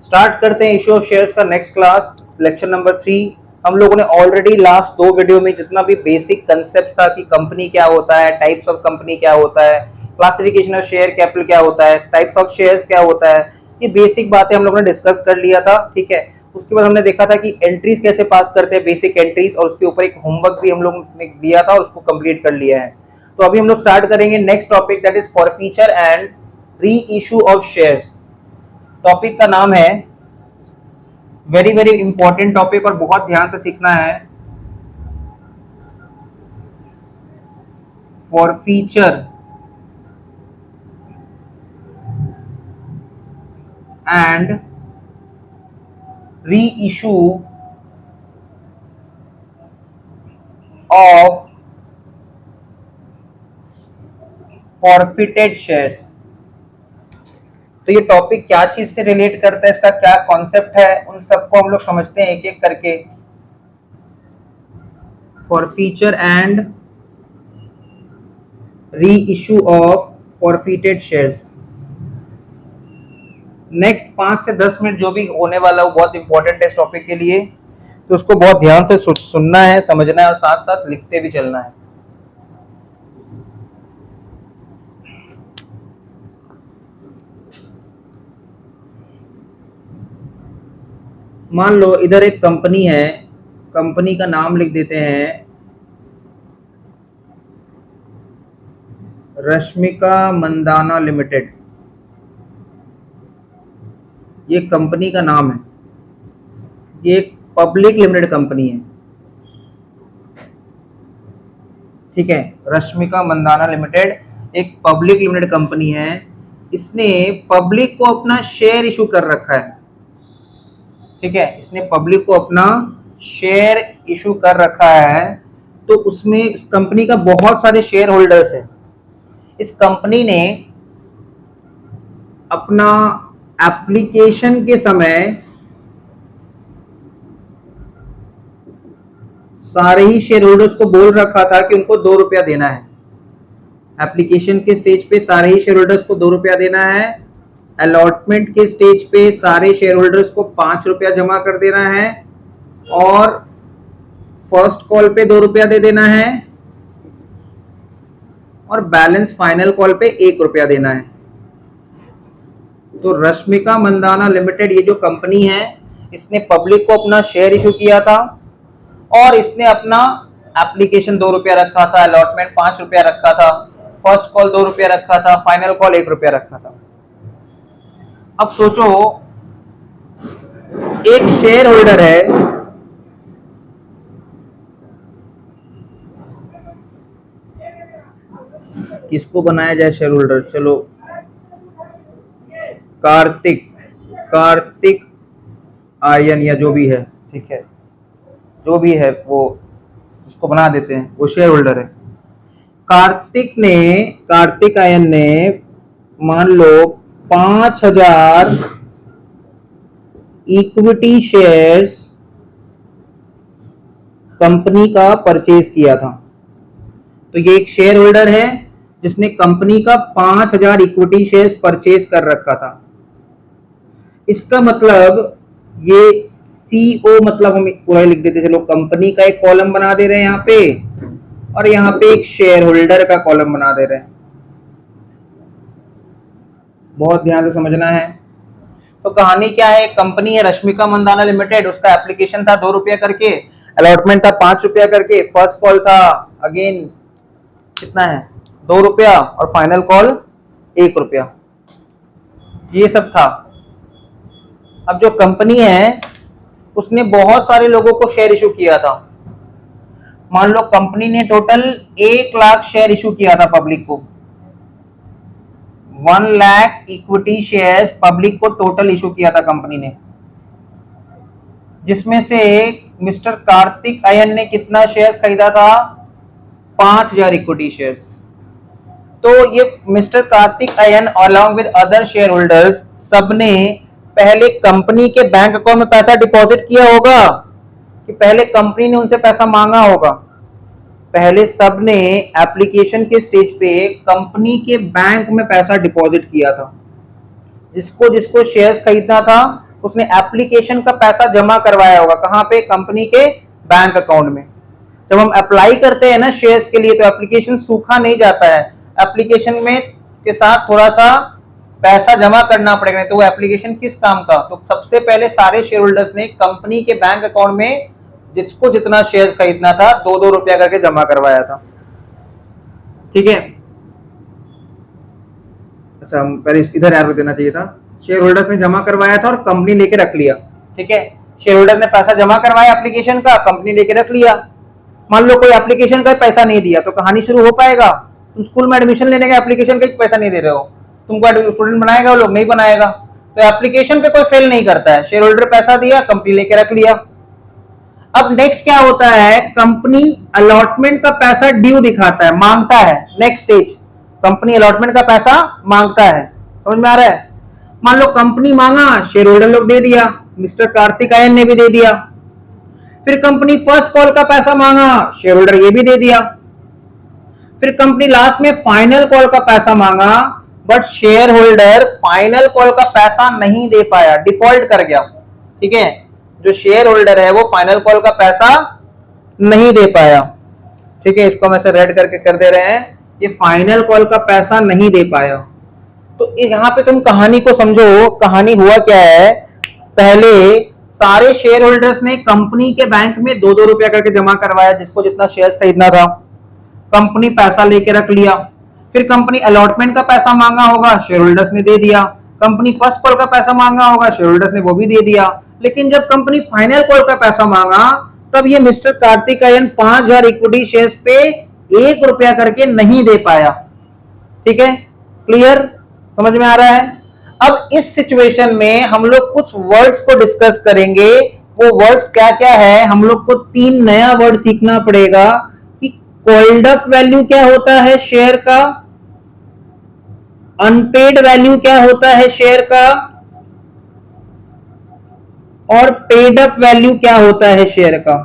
Start करते हैं issue of shares का नेक्स्ट क्लास, लेक्चर नंबर 3। हम लोगों ने ऑलरेडी लास्ट 2 वीडियो में जितना भी बेसिक कंसेप्ट था कि कंपनी क्या होता है, टाइप्स ऑफ कंपनी क्या होता है, क्लासिफिकेशन ऑफ शेयर कैपिटल क्या होता है, टाइप्स ऑफ शेयर्स क्या होता है, ये बेसिक बातें हम लोगों ने डिस्कस कर लिया था। ठीक है, उसके बाद हमने देखा था कि एंट्रीज कैसे पास करते हैं, बेसिक एंट्रीज, और उसके ऊपर एक होमवर्क भी हम लोगों ने दिया था, उसको कंप्लीट कर लिया है। तो अभी हम लोग स्टार्ट करेंगे next topic, that is forfeiture and re issue of shares. Topic का नाम है, वेरी वेरी इंपॉर्टेंट टॉपिक और बहुत ध्यान से सीखना है, forfeiture and re issue of forfeited shares. तो ये टॉपिक क्या चीज से रिलेट करता है, इसका क्या कॉन्सेप्ट है, उन सबको हम लोग समझते हैं एक एक करके। Forfeiture and re issue of forfeited shares. Next 5 से 10 मिनट जो भी होने वाला है वो बहुत इंपॉर्टेंट है इस टॉपिक के लिए, तो उसको बहुत ध्यान से सुनना है, समझना है और साथ साथ लिखते भी चलना है। मान लो इधर एक कंपनी है, कंपनी का नाम लिख देते हैं रश्मिका मंदाना लिमिटेड। ये कंपनी का नाम है, ये एक पब्लिक लिमिटेड कंपनी है। ठीक है, रश्मिका मंदाना लिमिटेड एक पब्लिक लिमिटेड कंपनी है। इसने पब्लिक को अपना शेयर इशू कर रखा है। ठीक है, इसने पब्लिक को अपना शेयर इशू कर रखा है, तो उसमें इस कंपनी का बहुत सारे शेयर होल्डर्स हैं। इस कंपनी ने अपना एप्लीकेशन के समय सारे ही शेयर होल्डर्स को बोल रखा था कि उनको 2 रुपया देना है। एप्लीकेशन के स्टेज पे सारे ही शेयर होल्डर्स को 2 रुपया देना है। अलॉटमेंट के स्टेज पे सारे शेयर होल्डर्स को 5 रुपया जमा कर देना है, और फर्स्ट कॉल पे 2 रुपया दे देना है, और बैलेंस फाइनल कॉल पे 1 रुपया देना है। तो रश्मिका मंदाना लिमिटेड ये जो कंपनी है, इसने पब्लिक को अपना शेयर इशू किया था, और इसने अपना एप्लीकेशन 2 रुपया रखा था, अलॉटमेंट 5 रुपया रखा था, फर्स्ट कॉल 2 रुपया रखा था, फाइनल कॉल 1 रुपया रखा था। अब सोचो, एक शेयर होल्डर है, किसको बनाया जाए शेयर होल्डर, चलो कार्तिक आर्यन या जो भी है, ठीक है, जो भी है वो उसको बना देते हैं, वो शेयर होल्डर है। कार्तिक आर्यन ने मान लो 5,000 इक्विटी शेयर्स कंपनी का परचेज किया था। तो ये एक शेयर होल्डर है जिसने कंपनी का 5,000 इक्विटी शेयर्स परचेज कर रखा था। इसका मतलब ये सीओ, मतलब हम पूरा लिख देते, चलो कंपनी का एक कॉलम बना दे रहे हैं यहाँ पे, और यहाँ पे एक शेयर होल्डर का कॉलम बना दे रहे हैं। बहुत ध्यान से समझना है। तो कहानी क्या है, कंपनी है रश्मिका मंदाना लिमिटेड, उसका एप्लीकेशन था 2 रुपया करके, अलॉटमेंट था 5 रुपया करके, फर्स्ट कॉल था अगेन कितना है 2 रुपया, और फाइनल कॉल 1 रुपया, ये सब था। अब जो कंपनी है उसने बहुत सारे लोगों को शेयर इशू किया था। मान लो कंपनी ने टोटल 1 लाख शेयर इशू किया था पब्लिक को, 1 लाख इक्विटी शेयर्स पब्लिक को टोटल इशू किया था कंपनी ने, जिसमें से मिस्टर कार्तिक आर्यन ने कितना शेयर्स खरीदा था, 5,000 इक्विटी शेयर्स। तो ये mister Kartik Aaryan along with other share holders सबने पहले कंपनी के बैंक अकाउंट में पैसा डिपॉजिट किया होगा कि पहले कंपनी ने उनसे पैसा मांगा होगा। पहले सबने एप्लीकेशन के स्टेज पे कंपनी के बैंक में पैसा डिपॉजिट किया था। जिसको जिसको शेयर्स खरीदना था उसने एप्लीकेशन का पैसा जमा करवाया होगा, कहां पे? कंपनी के बैंक अकाउंट में। जब हम अप्लाई करते हैं ना शेयर्स के लिए, तो एप्लीकेशन सूखा नहीं जाता है, एप्लीकेशन में के साथ थोड़ा सा पैसा जमा करना पड़ेगा। तो वो एप्लीकेशन किस काम का? तो सबसे पहले सारे शेयर होल्डर्स ने कंपनी के बैंक अकाउंट में जिसको जितना शेयर खरीदना था 2-2 रुपया करके जमा करवाया था। ठीक है, अच्छा पहले इधर एरो देना चाहिए था। शेयर होल्डर्स ने जमा करवाया था और कंपनी लेके रख लिया। ठीक है, शेयर होल्डर ने पैसा जमा करवाया एप्लीकेशन का, कंपनी लेके रख लिया। मान लो कोई एप्लीकेशन का पैसा नहीं दिया तो कहानी शुरू हो पाएगा? तुम स्कूल में एडमिशन लेने का एप्लीकेशन का पैसा नहीं दे रहे हो, तुमको स्टूडेंट बनाएगा वो लोग? नहीं बनाएगा। तो एप्लीकेशन पे कोई फेल नहीं करता है। शेयर होल्डर पैसा दिया, कंपनी लेके रख लिया। अब नेक्स्ट क्या होता है? कंपनी अलॉटमेंट का पैसा ड्यू दिखाता है, मांगता है। नेक्स्ट स्टेज, कंपनी अलॉटमेंट का पैसा मांगता है। समझ में आ रहा है? मान लो कंपनी मांगा, शेयर होल्डर लोग दे दिया, मिस्टर कार्तिकायन ने भी दे दिया। फिर कंपनी फर्स्ट कॉल का पैसा मांगा, शेयर होल्डर ये भी दे दिया। फिर कंपनी लास्ट में फाइनल कॉल का पैसा मांगा, but share holder final call का पैसा नहीं दे पाया, डिफॉल्ट कर गया। ठीक है, जो शेयर होल्डर है वो फाइनल कॉल का पैसा नहीं दे पाया। ठीक है, इसको हम ऐसे रेड करके कर दे रहे हैं, ये फाइनल कॉल का पैसा नहीं दे पाया। तो यहां पे तुम कहानी को समझो, कहानी हुआ क्या है? पहले सारे शेयर होल्डर्स ने कंपनी के बैंक में 2-2 रुपया करके जमा करवाया, जिसको जितना शेयर खरीदना था। कंपनी पैसा लेके रख लिया। फिर कंपनी अलॉटमेंट का पैसा मांगा होगा, शेयर होल्डर्स ने दे दिया। कंपनी फर्स्ट कॉल का पैसा मांगा होगा, शेयर होल्डर्स ने वो भी दे दिया। लेकिन जब कंपनी फाइनल कॉल का पैसा मांगा, तब ये मिस्टर कार्तिकायन 5000 इक्विटी शेयर्स पे 1 रुपया करके नहीं दे पाया। ठीक है, क्लियर? समझ में आ रहा है? अब इस सिचुएशन में हम लोग कुछ वर्ड्स को डिस्कस करेंगे। वो वर्ड्स क्या क्या है? हम लोग को 3 नया वर्ड सीखना पड़ेगा कि कॉल्ड अप वैल्यू क्या होता है शेयर का, अनपेड वैल्यू क्या होता है शेयर का, और पेड अप वैल्यू क्या होता है शेयर का।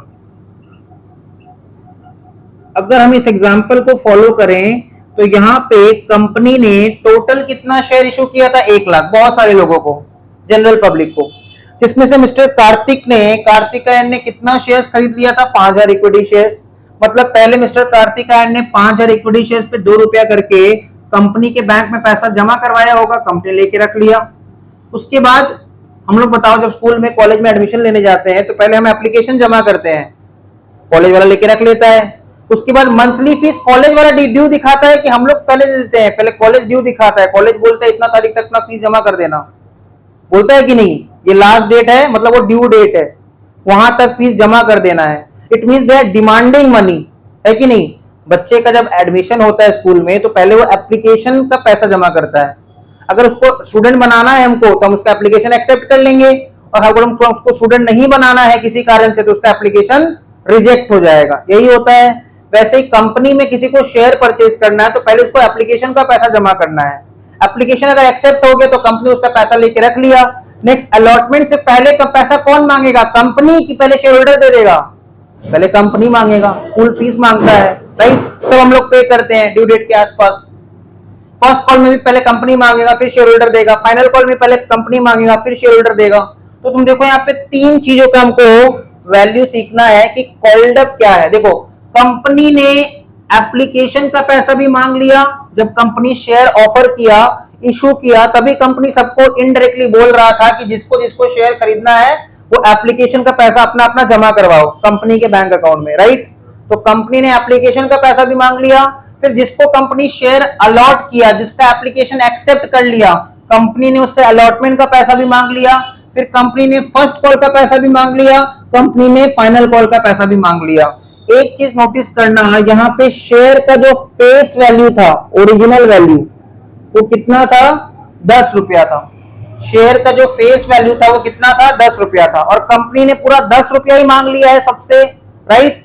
अगर हम इस एग्जांपल को फॉलो करें तो यहां पे कंपनी ने टोटल कितना शेयर इशू किया था? 1 लाख, बहुत सारे लोगों को, जनरल पब्लिक को, जिसमें से मिस्टर कार्तिकायन ने कितना शेयर खरीद लिया था? 5000 इक्विटी शेयर्स। मतलब पहले मिस्टर कार्तिकायन ने 5000 इक्विटी शेयर्स पे 2 रुपया करके कंपनी के बैंक में पैसा जमा करवाया होगा, कंपनी लेके रख लिया। उसके बाद हम लोग बताओ, जब स्कूल में कॉलेज में एडमिशन लेने जाते हैं तो पहले हम एप्लीकेशन जमा करते हैं, कॉलेज वाला लेके रख लेता है। उसके बाद मंथली फीस कॉलेज वाला ड्यू दिखाता है कि हम लोग पहले दे देते हैं, पहले कॉलेज ड्यू दिखाता है, कॉलेज बोलता है इतना तारीख तक अपना फीस जमा कर देना, बोलता है कि नहीं? ये लास्ट डेट है, मतलब वो ड्यू डेट है, वहां तक फीस जमा कर देना है। It means they are demanding money, है कि नहीं? बच्चे का जब एडमिशन होता है स्कूल में तो पहले वो एप्लीकेशन का पैसा जमा करता है। अगर उसको स्टूडेंट बनाना है हमको, तो हम उसका एप्लीकेशन एक्सेप्ट कर लेंगे, और अगर हमको उसको स्टूडेंट नहीं बनाना है किसी कारण से, तो उसका एप्लीकेशन रिजेक्ट हो जाएगा। यही होता है। वैसे ही कंपनी में किसी को शेयर परचेज करना है तो पहले उसको एप्लीकेशन का पैसा जमा करना है। एप्लीकेशन अगर एक्सेप्ट हो गया तो कंपनी उसका पैसा लेके रख लिया। नेक्स्ट, अलॉटमेंट से पहले का पैसा कौन मांगेगा? कंपनी की पहले शेयर होल्डर दे देगा? पहले कंपनी मांगेगा, स्कूल फीस मांगता है, राइट? तो हम लोग पे करते हैं ड्यू डेट के आसपास। फर्स्ट कॉल में भी पहले कंपनी मांगेगा, फिर शेयर होल्डर देगा। फाइनल कॉल में पहले कंपनी मांगेगा, फिर शेयर होल्डर देगा। तो तुम देखो यहाँ पे 3 चीजों का हमको वैल्यू सीखना है कि कॉल्ड अप क्या है। देखो, कंपनी ने एप्लीकेशन का पैसा भी मांग लिया, जब कंपनी शेयर ऑफर किया, इशू किया, तभी कंपनी सबको इनडायरेक्टली बोल रहा था कि जिसको जिसको शेयर खरीदना है वो एप्लीकेशन का पैसा अपना अपना जमा करवाओ कंपनी के बैंक अकाउंट में, राइट? तो कंपनी ने एप्लीकेशन का पैसा भी मांग लिया। फिर जिसको कंपनी शेयर अलॉट किया, जिसका एप्लीकेशन एक्सेप्ट कर लिया, कंपनी ने उससे अलॉटमेंट का पैसा भी मांग लिया। फिर कंपनी ने फर्स्ट कॉल का पैसा भी मांग लिया, कंपनी ने फाइनल कॉल का पैसा भी मांग लिया। एक चीज नोटिस करना है, यहाँ पे शेयर का जो फेस वैल्यू था, ओरिजिनल वैल्यू, वो कितना था? 10 रुपया था। शेयर का जो फेस वैल्यू था वो कितना था? 10 रुपया था। और कंपनी ने पूरा 10 रुपया ही मांग लिया है सबसे, राइट?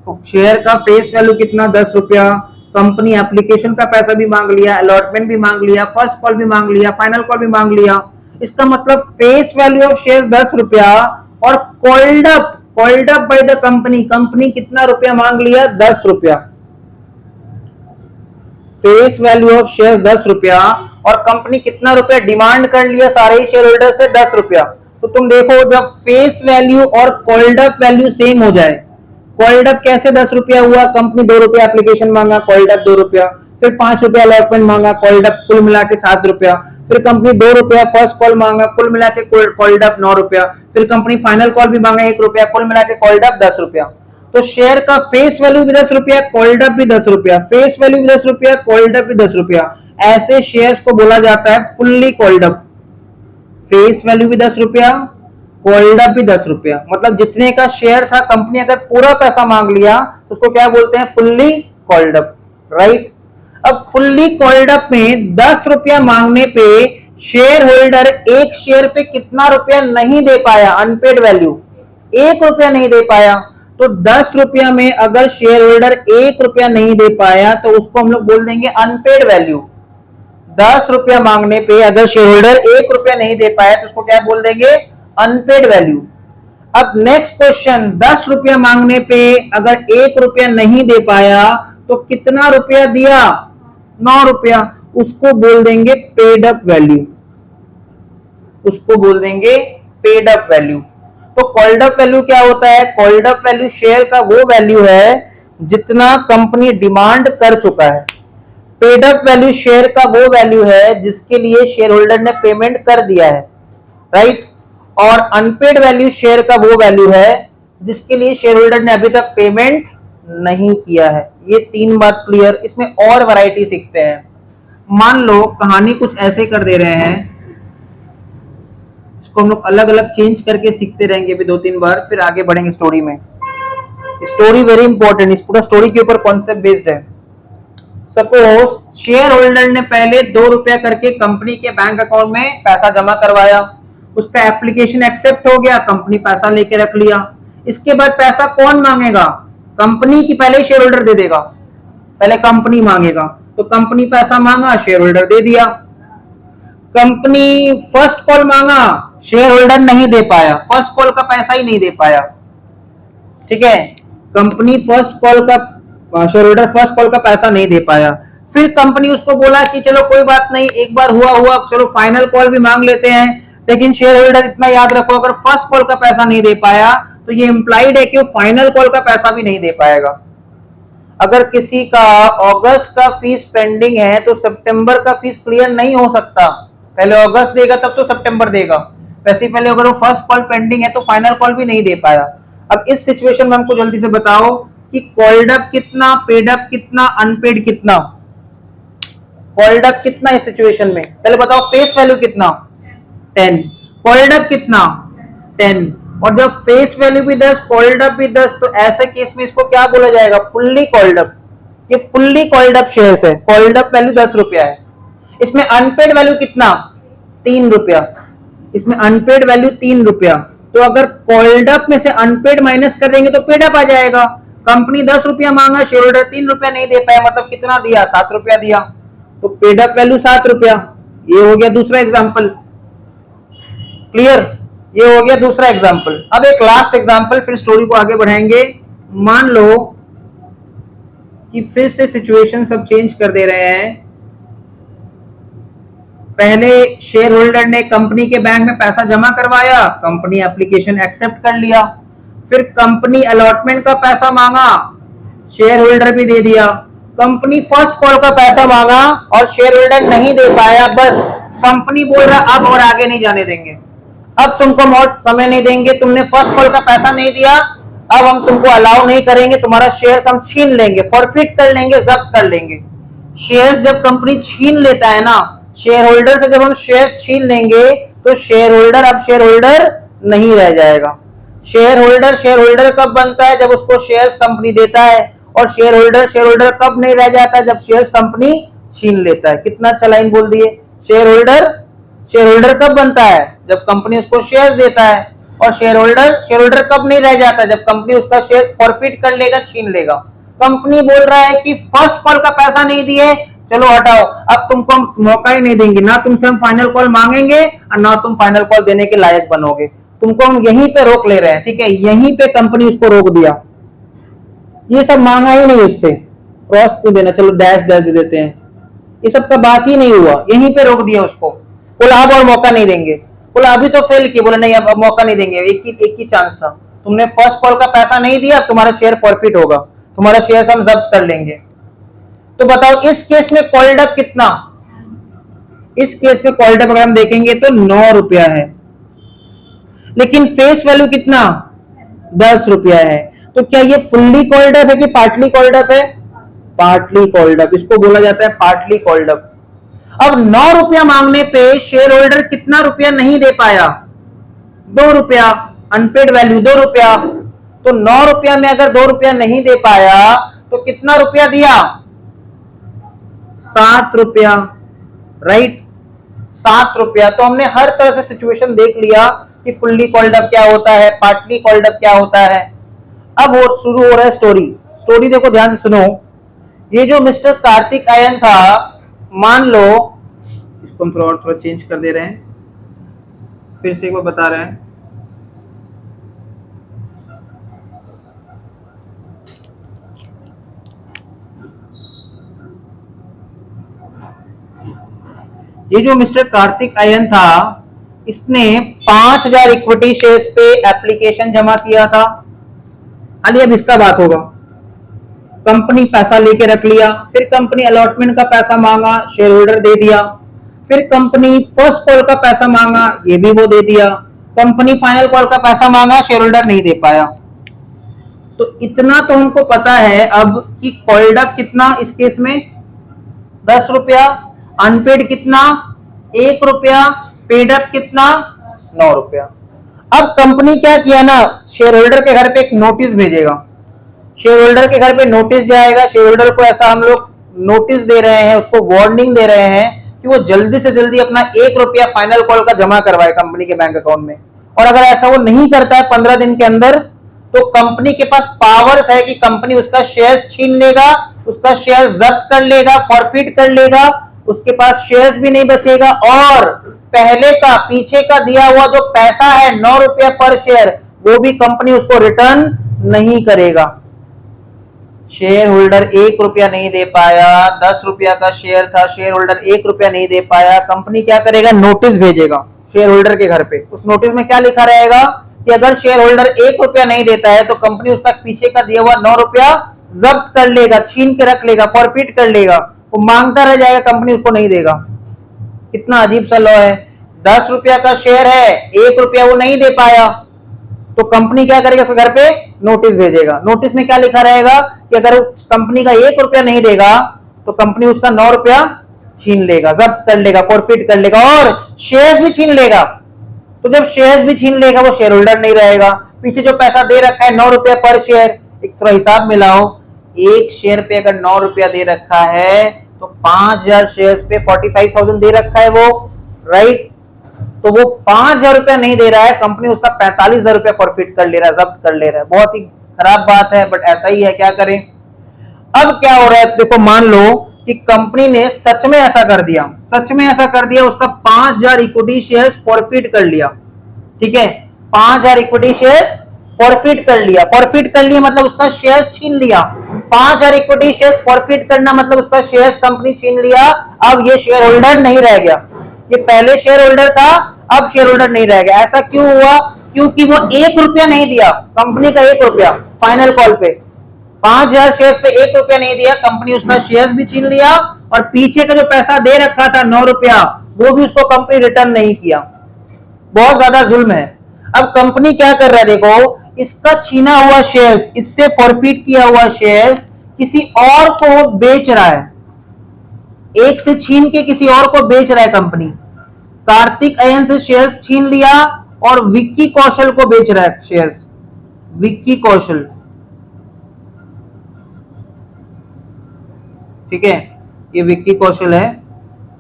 तो शेयर का फेस वैल्यू कितना? 10 रुपया। कंपनी एप्लीकेशन का पैसा भी मांग लिया, अलॉटमेंट भी मांग लिया, फर्स्ट कॉल भी मांग लिया, फाइनल कॉल भी मांग लिया। इसका मतलब फेस वैल्यू ऑफ शेयर 10 रुपया, और called up by the company, company कितना रुपया मांग लिया? 10 रुपया। फेस वैल्यू ऑफ शेयर 10 रुपया, और कंपनी कितना रुपया डिमांड कर लिया सारे शेयर होल्डर से? 10 रुपया। तो तुम देखो जब फेस वैल्यू और कॉल्ड अप वैल्यू सेम हो जाए, कॉल्ड अप कैसे 10 रुपया हुआ, कंपनी 2 रुपया एप्लीकेशन मांगा, कॉल्ड अप 2 रुपया, फिर 5 रुपया अलॉटमेंट मांगा, कॉल्ड अप कुल मिला के 7 रुपया, फिर कंपनी 2 रुपया फर्स्ट कॉल मांगा, कुल मिला के कॉल्ड अप 9 रुपया, फिर कंपनी फाइनल कॉल भी मांगा 1 रुपया, कुल मिला के कॉल्ड अप 10 रुपया। तो शेयर का फेस वैल्यू भी 10 रुपया, कॉल्ड अप भी 10 रुपया, फेस वैल्यू भी 10 रुपया, कॉल्ड अप भी 10 रुपया, ऐसे शेयर्स को बोला जाता है fully called up. Face value भी 10 रुपया, कॉल्ड अप भी 10 रुपया, मतलब जितने का शेयर था कंपनी अगर पूरा पैसा मांग लिया तो उसको क्या बोलते हैं, फुल्ली कॉल्ड अप, राइट। अब फुल्ली कॉल्ड अप में 10 रुपया मांगने पे शेयर होल्डर एक शेयर पे कितना रुपया नहीं दे पाया, अनपेड वैल्यू 1 रुपया नहीं दे पाया। तो 10 रुपया में अगर शेयर होल्डर 1 रुपया नहीं दे पाया तो उसको हम लोग बोल देंगे अनपेड वैल्यू। 10 रुपया मांगने पे अगर शेयर होल्डर 1 रुपया नहीं दे पाया तो उसको क्या बोल देंगे, अनपेड वैल्यू। अब नेक्स्ट क्वेश्चन, 10 रुपया मांगने पे अगर 1 रुपया नहीं दे पाया तो कितना रुपया दिया, 9 रुपया, उसको बोल देंगे पेड अप वैल्यू, उसको बोल देंगे पेड अप वैल्यू। तो कॉल्ड अप वैल्यू क्या होता है, कॉल्ड अप वैल्यू शेयर का वो वैल्यू है जितना कंपनी डिमांड कर चुका है। पेड अप वैल्यू शेयर का वो वैल्यू है जिसके लिए शेयर होल्डर ने पेमेंट कर दिया है, राइट। और अनपेड वैल्यू शेयर का वो वैल्यू है जिसके लिए शेयर होल्डर ने अभी तक पेमेंट नहीं किया है। ये 3 बात क्लियर। इसमें और वैरायटी सीखते हैं। मान लो कहानी कुछ ऐसे कर दे रहे हैं, इसको हम लोग अलग अलग चेंज करके सीखते रहेंगे भी 2-3 बार, फिर आगे बढ़ेंगे स्टोरी में। स्टोरी वेरी इंपॉर्टेंट, इस पूरा स्टोरी के ऊपर कॉन्सेप्ट बेस्ड है। सपोज शेयर होल्डर ने पहले 2 रुपया करके कंपनी के बैंक अकाउंट में पैसा जमा करवाया, उसका एप्लीकेशन एक्सेप्ट हो गया, कंपनी पैसा लेके रख लिया। इसके बाद पैसा कौन मांगेगा, कंपनी की पहले शेयर होल्डर दे देगा, पहले कंपनी मांगेगा। तो कंपनी पैसा मांगा, शेयर होल्डर दे दिया। कंपनी फर्स्ट कॉल मांगा, शेयर होल्डर नहीं दे पाया, फर्स्ट कॉल का पैसा ही नहीं दे पाया, ठीक है। कंपनी फर्स्ट कॉल का, शेयर होल्डर फर्स्ट कॉल का पैसा नहीं दे पाया। फिर कंपनी उसको बोला कि चलो कोई बात नहीं, एक बार हुआ, चलो फाइनल कॉल भी मांग लेते हैं, लेकिन शेयर होल्डर इतना याद रखो, अगर फर्स्ट कॉल का पैसा नहीं दे पाया तो ये इंप्लाइड है कि वो फाइनल कॉल का पैसा भी नहीं दे पाएगा। अगर किसी का अगस्त का फीस पेंडिंग है तो सितंबर का फीस क्लियर नहीं हो सकता, पहले अगस्त देगा तब तो सितंबर देगा। वैसे पहले अगर वो फर्स्ट कॉल पेंडिंग है तो फाइनल कॉल भी नहीं दे पाया। अब इस सिचुएशन में हमको जल्दी से बताओ कि कॉल्ड अप कितना, पेड अप कितना, अनपेड कितना। कॉल्ड अप कितना इस सिचुएशन में, पहले बताओ फेस वैल्यू कितना, 10, कॉल्ड अप कितना 10, और जब फेस वैल्यू भी 10, कॉल्ड अप भी 10, तो ऐसे केस में इसको क्या बोला जाएगा, फुल्ली कॉल्ड अप। ये फुल्ली कॉल्ड अप शेयर्स है, कॉल्ड अप वैल्यू 10 रुपया है। इसमें अनपेड वैल्यू कितना, 3 रुपया, इसमें अनपेड वैल्यू 3 रुपया। तो अगर कॉल्ड अप में से अनपेड माइनस कर देंगे तो पेड अप आ जाएगा। कंपनी 10 रुपया मांगा, शेयर होल्डर 3 रुपया नहीं दे पाया, मतलब कितना दिया, 7 रुपया दिया, तो पेड अप वैल्यू 7 रुपया। ये हो गया दूसरा एग्जांपल, क्लियर, ये हो गया दूसरा एग्जांपल। अब एक लास्ट एग्जांपल, फिर स्टोरी को आगे बढ़ाएंगे। मान लो कि फिर से सिचुएशन सब चेंज कर दे रहे हैं। पहले शेयर होल्डर ने कंपनी के बैंक में पैसा जमा करवाया, कंपनी एप्लीकेशन एक्सेप्ट कर लिया। फिर कंपनी अलॉटमेंट का पैसा मांगा, शेयर होल्डर भी दे दिया। कंपनी फर्स्ट कॉल का पैसा मांगा और शेयर होल्डर नहीं दे पाया, बस कंपनी बोल रहा अब और आगे नहीं जाने देंगे, अब तुमको और समय नहीं देंगे, तुमने फर्स्ट कॉल का पैसा नहीं दिया, अब हम तुमको अलाउ नहीं करेंगे, तुम्हारा शेयर हम छीन लेंगे, फॉरफिट कर लेंगे, जब्त कर लेंगे। शेयर जब कंपनी छीन लेता है ना, शेयर होल्डर से जब हम शेयर छीन लेंगे तो शेयर होल्डर अब शेयर होल्डर नहीं रह जाएगा। शेयर होल्डर कब बनता है, जब उसको शेयर्स कंपनी देता है, और शेयर होल्डर कब नहीं रह जाता, जब शेयर्स कंपनी छीन लेता है। कितना अच्छा लाइन बोल दिए, शेयर होल्डर कब बनता है, जब कंपनी उसको शेयर देता है, और शेयर होल्डर कब नहीं रह जाता, जब कंपनी उसका शेयर फॉरफिट कर लेगा, छीन लेगा। कंपनी बोल रहा है कि फर्स्ट कॉल का पैसा नहीं दिए, चलो हटाओ, अब तुमको हम मौका ही नहीं देंगे, ना तुमसे हम फाइनल कॉल मांगेंगे और ना तुम फाइनल कॉल देने के लायक बनोगे, तुमको हम यहीं पे रोक ले रहे हैं, ठीक है। यहीं पे कंपनी उसको रोक दिया, ये सब मांगा ही नहीं उससे, क्रॉस क्यों देना, चलो डैश दे देते हैं, ये सब का बात ही नहीं हुआ, यहीं पे रोक दिया उसको, बोला अब और मौका नहीं देंगे, बोला अभी तो फेल किया, बोला नहीं अब मौका नहीं देंगे, एक ही चांस था, तुमने फर्स्ट कॉल का पैसा नहीं दिया, तुम्हारा शेयर फॉरफिट होगा, तुम्हारा शेयर हम जब्त कर लेंगे। तो बताओ इस केस में कॉल्ड अप कितना, इस केस में कॉल्ड अप अगर हम देखेंगे तो 9 रुपया है, लेकिन फेस वैल्यू कितना 10 रुपया है। तो क्या ये फुल्ली कॉल्ड अप है कि पार्टली कॉल्ड अप है? पार्टली कॉल्ड अप, इसको बोला जाता है पार्टली कॉल्ड अप। अब 9 रुपया मांगने पे शेयर होल्डर कितना रुपया नहीं दे पाया? 2 रुपया, अनपेड वैल्यू 2 रुपया। तो 9 रुपया में अगर 2 रुपया नहीं दे पाया तो कितना रुपया दिया? 7 रुपया, राइट, 7 रुपया। तो हमने हर तरह से सिचुएशन देख लिया कि फुल्ली कॉल्ड अप क्या होता है, पार्टली कॉल्ड अप क्या होता है। अब वो शुरू हो रहा है स्टोरी देखो ध्यान से सुनो। ये जो मिस्टर कार्तिक आयन था, मान लो इसको हम थोड़ा चेंज कर दे रहे हैं, फिर से एक बार बता रहे हैं। ये जो मिस्टर कार्तिक आयन था, इसने 5000 इक्विटी शेयर्स पे एप्लीकेशन जमा किया था। अली अब इसका बात होगा, कंपनी पैसा लेके रख लिया, फिर कंपनी अलॉटमेंट का पैसा मांगा, शेयर होल्डर दे दिया, फिर कंपनी फर्स्ट कॉल का पैसा मांगा, ये भी वो दे दिया, कंपनी फाइनल कॉल का पैसा मांगा, शेयर होल्डर नहीं दे पाया। तो इतना तो हमको पता है अब कि कॉल्ड अप कितना इस केस में 10 रुपया, अनपेड कितना 1 रुपया, पेड अप कितना 9 रुपया। अब कंपनी क्या किया ना, शेयर होल्डर के घर पे एक नोटिस भेजेगा, शेयर होल्डर के घर पे नोटिस जाएगा, शेयर होल्डर को ऐसा हम लोग नोटिस दे रहे हैं, उसको वार्निंग दे रहे हैं कि वो जल्दी से जल्दी अपना 1 रुपया फाइनल कॉल का जमा करवाए कंपनी के बैंक अकाउंट में। और अगर ऐसा वो नहीं करता है 15 दिन के अंदर, तो कंपनी के पास पावर्स है कि कंपनी उसका शेयर छीन लेगा, उसका शेयर जब्त कर लेगा, फॉरफिट कर लेगा, उसके पास शेयर्स भी नहीं बचेगा, और पहले का पीछे का दिया हुआ जो पैसा है 9 रुपया पर शेयर, वो भी कंपनी उसको रिटर्न नहीं करेगा। शेयर होल्डर 1 रुपया नहीं दे पाया, 10 रुपया का शेयर था, शेयर होल्डर 1 रुपया नहीं दे पाया, कंपनी क्या करेगा, नोटिस भेजेगा शेयर होल्डर के घर पे। उस नोटिस में क्या लिखा रहेगा कि अगर शेयर होल्डर 1 रुपया नहीं देता है तो कंपनी उसका पीछे का दिया हुआ 9 रुपया जब्त कर लेगा, छीन के रख लेगा, फॉरफिट कर लेगा, वो मांगता रह जाएगा, कंपनी उसको नहीं देगा। कितना अजीब सा लॉ है। 10 रुपया का शेयर है, 1 रुपया वो नहीं दे पाया, तो कंपनी क्या करेगा, उसके घर पे नोटिस भेजेगा। नोटिस में क्या लिखा रहेगा कि अगर कंपनी का 1 रुपया नहीं देगा तो कंपनी उसका 9 रुपया छीन लेगा, जब्त कर लेगा, फॉरफिट कर लेगा, और शेयर भी छीन लेगा। तो जब शेयर भी छीन लेगा, वो शेयर होल्डर नहीं रहेगा। पीछे जो पैसा दे रखा है 9 रुपया पर शेयर, एक थोड़ा हिसाब मिलाओ, एक शेयर पे अगर 9 रुपया दे रखा है तो 5000 शेयर पे 45,000 दे रखा है वो, राइट। तो वो 5000 रुपया नहीं दे रहा है, कंपनी उसका 45,000 रुपया फॉरफिट कर ले रहा है, जब्त कर ले रहा है। बहुत ही खराब बात है, बट ऐसा ही है, क्या करें। अब क्या हो रहा है, देखो मान लो कि कंपनी ने सच में ऐसा कर दिया, उसका 5000 इक्विटी शेयर्स फॉरफिट कर लिया, ठीक है, 5000 इक्विटी शेयर्स फॉरफिट कर लिया मतलब उसका शेयर छीन लिया। 5000 इक्विटी शेयर्स फॉरफिट करना मतलब उसका शेयर्स कंपनी छीन लिया। अब ये शेयर होल्डर नहीं रह गया, ये पहले शेयर होल्डर था, अब शेयर होल्डर नहीं रह गया। ऐसा क्यों हुआ? क्योंकि वो 1 रुपया नहीं दिया, कंपनी का 1 रुपया फाइनल कॉल पे, 5000 शेयर्स पे 1 रुपया नहीं दिया, कंपनी उसका शेयर्स भी छीन लिया, और पीछे का जो पैसा दे रखा था 9 रुपया, वो भी उसको कंपनी रिटर्न नहीं किया। बहुत ज्यादा जुल्म है। अब कंपनी क्या कर रहा है, देखो, इसका छीना हुआ शेयर्स, इससे फॉरफिट किया हुआ शेयर्स किसी और को बेच रहा है, एक से छीन के किसी और को बेच रहा है कंपनी। कार्तिक आयन से शेयर्स छीन लिया और विक्की कौशल को बेच रहा है शेयर्स, विक्की कौशल, ठीक है, ये विक्की कौशल है।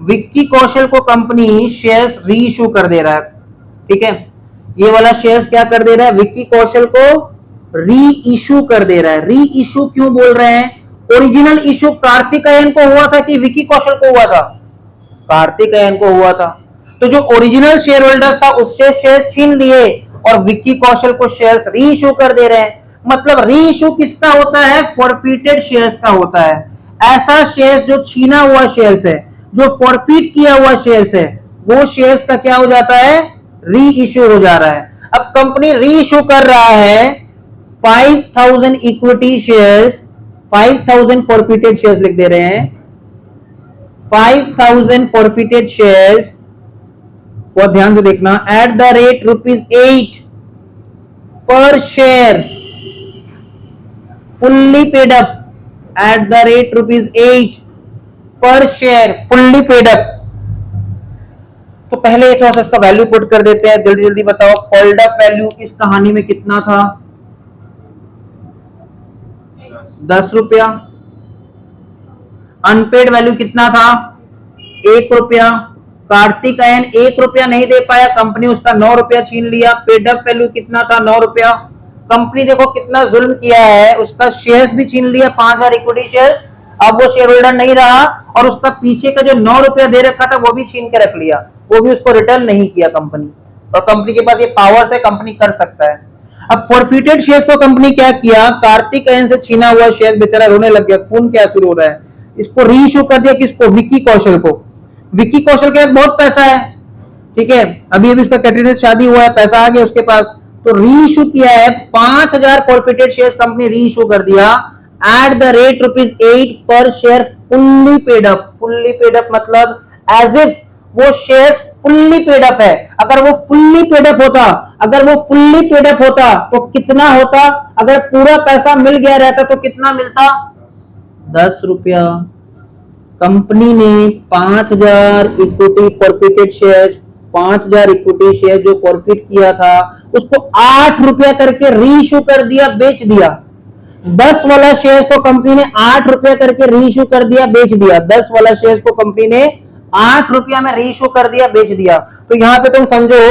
विक्की कौशल को कंपनी शेयर्स री इशू कर दे रहा है, ठीक है, ये वाला शेयर्स क्या कर दे रहा है, विक्की कौशल को री इशू कर दे रहा है। री इशू क्यों बोल रहे हैं? ओरिजिनल इशू कार्तिक आयन को हुआ था कि विक्की कौशल को हुआ था? कार्तिक आयन को हुआ था। तो जो ओरिजिनल शेयर होल्डर था उससे शेयर छीन लिए और विक्की कौशल को शेयर्स री इशू कर दे रहे हैं। मतलब री इशू किसका होता है? फॉरफिटेड शेयर्स का होता है। ऐसा शेयर जो छीना हुआ शेयर्स है, जो फॉरफिट किया हुआ शेयर्स है, वो शेयर्स का क्या हो जाता है? री इशू। री इशू मतलब री इशू किसका होता है? फॉरफिटेड शेयर्स का होता है। ऐसा शेयर जो छीना हुआ शेयर्स है, जो फॉरफिट किया हुआ शेयर्स है, वो शेयर्स का क्या हो जाता है? री इशू। री इशू मतलब री इशू किसका होता है? फॉरफिटेड शेयर्स का होता है। ऐसा शेयर जो छीना हुआ शेयर्स है, जो फॉरफिट किया हुआ शेयर्स है, वो शेयर्स का क्या हो जाता है? री इश्यू हो जा रहा है। अब कंपनी री इश्यू कर रहा है 5000 इक्विटी शेयर्स, 5000 फॉरफिटेड शेयर्स लिख दे रहे हैं, 5000 फॉरफिटेड शेयर्स, बहुत ध्यान से देखना, एट द रेट ₹8 पर share, fully paid up, at the rate ₹8 पर शेयर, फुल्ली पेड अप। तो पहले थोड़ा सा इसका वैल्यू पुट कर देते हैं, जल्दी जल्दी बताओ, कॉल्ड अप वैल्यू इस कहानी में कितना था? 10 रुपया। अनपेड वैल्यू कितना था? 1 रुपया। कार्तिक आयन 1 रुपया नहीं दे पाया, कंपनी उसका 9 रुपया छीन लिया। पेड अप वैल्यू कितना था? 9 रुपया। कंपनी देखो कितना जुल्म किया है, उसका शेयर्स भी छीन लिया, 5000 इक्विटी शेयर्स, अब वो शेयर होल्डर नहीं रहा, और उसका पीछे का जो 9 रुपया दे रखा था वो भी छीन के रख लिया, वो भी उसको रिटर्न नहीं किया कंपनी। और कंपनी के पास ये पावर है, कंपनी कर सकता है। अब फॉरफिटेड शेयर्स को कंपनी क्या किया? कार्तिक आयन से छीना हुआ शेयर बेचारा रोने लग गया, खून क्या शुरू हो रहा है, इसको री इश्यू कर दिया। किसको? विक्की कौशल को। विक्की कौशल के पास बहुत पैसा है, ठीक है, अभी अभी उसका कैटरीना से शादी हुआ है, पैसा आ गया उसके पास, तो री इश्यू किया है 5000 फॉरफिटेड शेयर्स, कंपनी री इश्यू कर दिया एट द रेट ₹8 पर share, fully paid up. Fully paid up मतलब एज इफ वो शेयर्स फुल्ली पेड अप है। अगर वो फुल्ली पेड अप होता, अगर वो फुल्ली पेड अप होता तो कितना होता? अगर पूरा पैसा मिल गया रहता तो कितना मिलता? 10 रुपया। कंपनी ने 5000 equity forfeited shares, 5000 equity share जो फॉरफिट किया था उसको 8 रुपया करके री इश्यू कर दिया, बेच दिया। 10 वाला शेयर्स को कंपनी ने 8 रुपया करके री इश्यू कर दिया, बेच दिया। 10 वाला शेयर्स को कंपनी ने 8 रुपया में री इश्यू कर दिया, बेच दिया। तो यहां पे तुम समझो,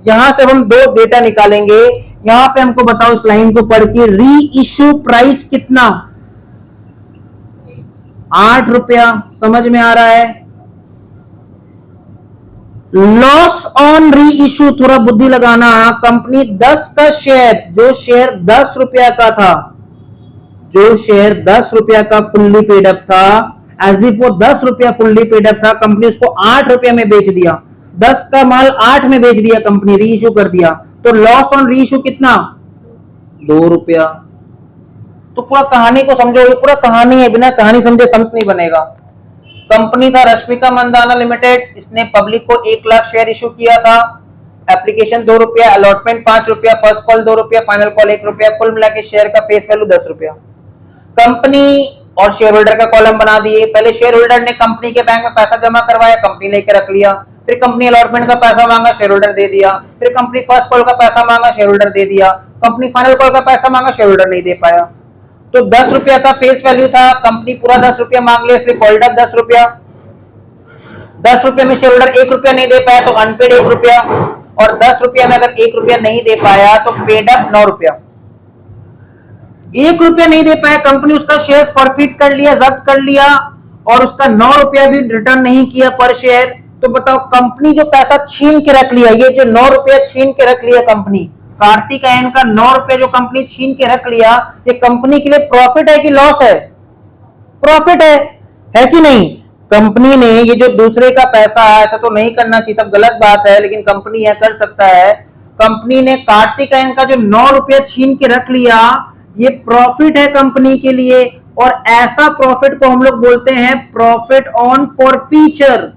यहां से हम 2 डेटा निकालेंगे। यहां पे हमको बताओ इस लाइन को पढ़ के, री इश्यू प्राइस कितना? 8 रुपया। समझ में आ रहा है? लॉस ऑन री इश्यू, थोड़ा बुद्धि लगाना, कंपनी 10 का शेयर, जो शेयर 10 रुपया का था, जो शेयर 10 रुपया का फुल्ली पेड अप था, एज इफ वो 10 रुपया फुल्ली पेड अप था, कंपनी उसको 8 रुपया में बेच दिया। 10 का माल 8 में बेच दिया कंपनी, री इश्यू कर दिया, तो लॉस ऑन री इश्यू कितना? 2 रुपया। तो पूरा कहानी को समझो, ये पूरा कहानी है, बिना कहानी समझे समझ नहीं बनेगा। कंपनी था रश्मिका मंदाना लिमिटेड, इसने पब्लिक को 1 लाख शेयर इशू किया था। एप्लीकेशन 2 रुपया, अलॉटमेंट 5 रुपया, फर्स्ट कॉल 2 रुपया, फाइनल कॉल 1 रुपया, कुल मिला के शेयर का फेस वैल्यू 10 रुपया। कंपनी और शेयर होल्डर का कॉलम बना दिए। पहले शेयर होल्डर ने कंपनी के बैंक में पैसा जमा करवाया, कंपनी लेके रख लिया। फिर कंपनी अलॉटमेंट का पैसा मांगा, शेयर होल्डर दे दिया। फिर कंपनी फर्स्ट कॉल का पैसा मांगा, शेयर होल्डर दे दिया। कंपनी फाइनल कॉल का पैसा मांगा, शेयर होल्डर नहीं दे पाया। तो 10 रुपया का फेस वैल्यू था, कंपनी पूरा 10 रुपया मांग लिया, इसलिए कॉल्ड अप 10 रुपया। 10 रुपये में शेयर होल्डर 1 रुपया नहीं दे पाया तो अनपेड 1 रुपया, और 10 रुपया में अगर 1 रुपया नहीं दे पाया तो पेड अप 9 रुपया। 1 रुपया नहीं दे पाया, कंपनी उसका शेयर फॉरफिट कर लिया, जब्त कर लिया, और उसका 9 रुपया भी रिटर्न नहीं किया पर शेयर। तो बताओ, कंपनी जो पैसा छीन के रख लिया, ये जो 9 रुपया छीन के रख लिया कंपनी, कार्तिक आयन का 9 रुपया जो कंपनी छीन के रख लिया, ये कंपनी के लिए प्रॉफिट है कि लॉस है? प्रॉफिट है कि नहीं? कंपनी ने ये जो दूसरे का पैसा है, ऐसा तो नहीं करना चाहिए, सब गलत बात है, लेकिन कंपनी यह कर सकता है। कंपनी ने कार्तिक आयन का जो 9 रुपया छीन के रख लिया, ये प्रॉफिट है कंपनी के लिए, और ऐसा प्रॉफिट को हम लोग बोलते हैं प्रॉफिट ऑन फॉरफीचर।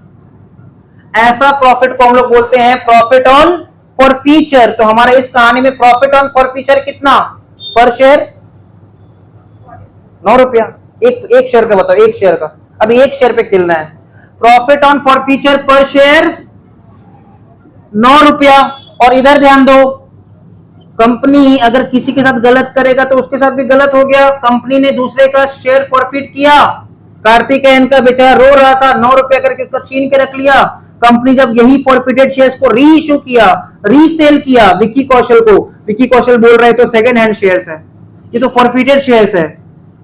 ऐसा प्रॉफिट को हम लोग बोलते हैं प्रॉफिट ऑन फॉरफीचर। तो हमारा इस कहानी में प्रॉफिट ऑन फॉरफीचर कितना पर शेयर? 9 रुपया। एक शेयर का बताओ, एक शेयर का, अभी एक शेयर पे खेलना है। प्रॉफिट ऑन फॉरफीचर पर शेयर 9 रुपया। और इधर ध्यान दो, कंपनी अगर किसी के साथ गलत करेगा तो उसके साथ भी गलत हो गया। कंपनी ने दूसरे का शेयर फॉरफिट किया, कार्तिक आयन का बेचारा रो रहा था, 9 रुपया करके उसका छीन के रख लिया। कंपनी जब यही फॉरफिटेड शेयर्स को री इश्यू किया, रीसेल किया विक्की कौशल को, विक्की कौशल बोल रहे तो सेकंड हैंड शेयर्स है, ये तो फॉरफिटेड शेयर्स है,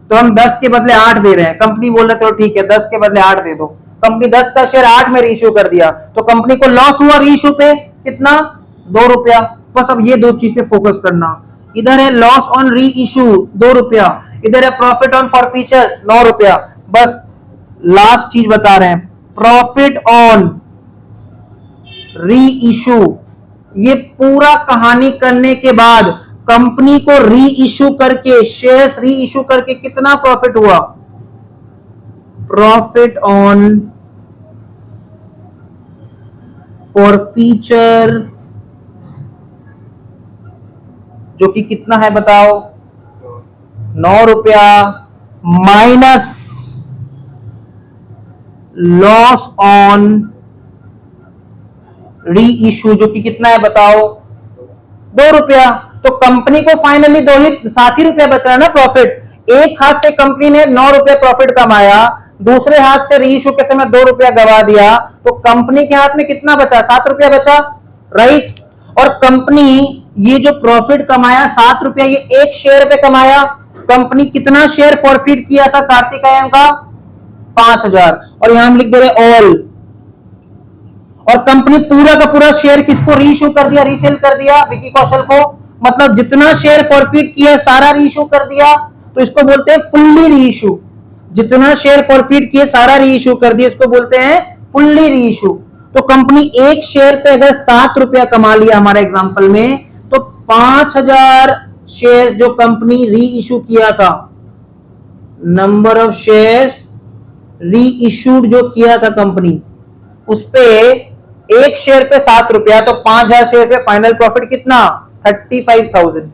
तो हम 10 के बदले 8 दे रहे हैं। कंपनी बोल रहे तो ठीक है, 10 के बदले 8 दे दो। कंपनी 10 का शेयर 8 में री इश्यू कर दिया, तो कंपनी को लॉस हुआ री इश्यू पे कितना? 2 रुपया। बस अब ये 2 चीज पे फोकस करना। इधर है लॉस ऑन री इश्यू 2 रुपया, इधर है प्रॉफिट ऑन फॉरफीचर 9 रुपया। बस लास्ट चीज बता रहे हैं, प्रॉफिट ऑन री इश्यू ये पूरा कहानी करने के बाद कंपनी को री इश्यू करके, शेयर्स री इश्यू करके कितना प्रॉफिट हुआ? प्रॉफिट ऑन फॉरफीचर जो कि कितना है बताओ? 9 रुपया माइनस लॉस ऑन री इश्यू जो कि कितना है बताओ? 2 रुपया। तो कंपनी को फाइनली 7 ही रुपया बच रहा है ना प्रॉफिट। एक हाथ से कंपनी ने 9 रुपया प्रॉफिट कमाया, दूसरे हाथ से री इश्यू के समय 2 रुपया गवा दिया, तो कंपनी के हाथ में कितना बचा? 7 रुपया बचा, राइट। और कंपनी ये जो प्रॉफिट कमाया 7 रुपया, ये एक शेयर पे कमाया। कंपनी कितना शेयर फॉरफिट किया था कार्तिकेयन का? 5000। और यहां हम लिख दे रहे ऑल। और कंपनी पूरा का पूरा शेयर किसको री इश्यू कर दिया? रीसेल कर दिया विकी कौशल को। मतलब जितना शेयर फॉरफिट किया सारा री इश्यू कर दिया, तो इसको बोलते हैं फुल्ली री इश्यू। जितना शेयर फॉरफिट किया सारा री इश्यू कर दिया, इसको बोलते हैं फुल्ली री इश्यू। तो कंपनी एक शेयर पे अगर 7 रुपया कमा लिया हमारे एग्जांपल में, तो 5000 शेयर जो कंपनी री इश्यू किया था, नंबर ऑफ शेयर्स री इश्यूड जो किया था कंपनी, उस पे एक शेयर पे 7 रुपया, तो 5000 शेयर पे फाइनल प्रॉफिट कितना? 35,000।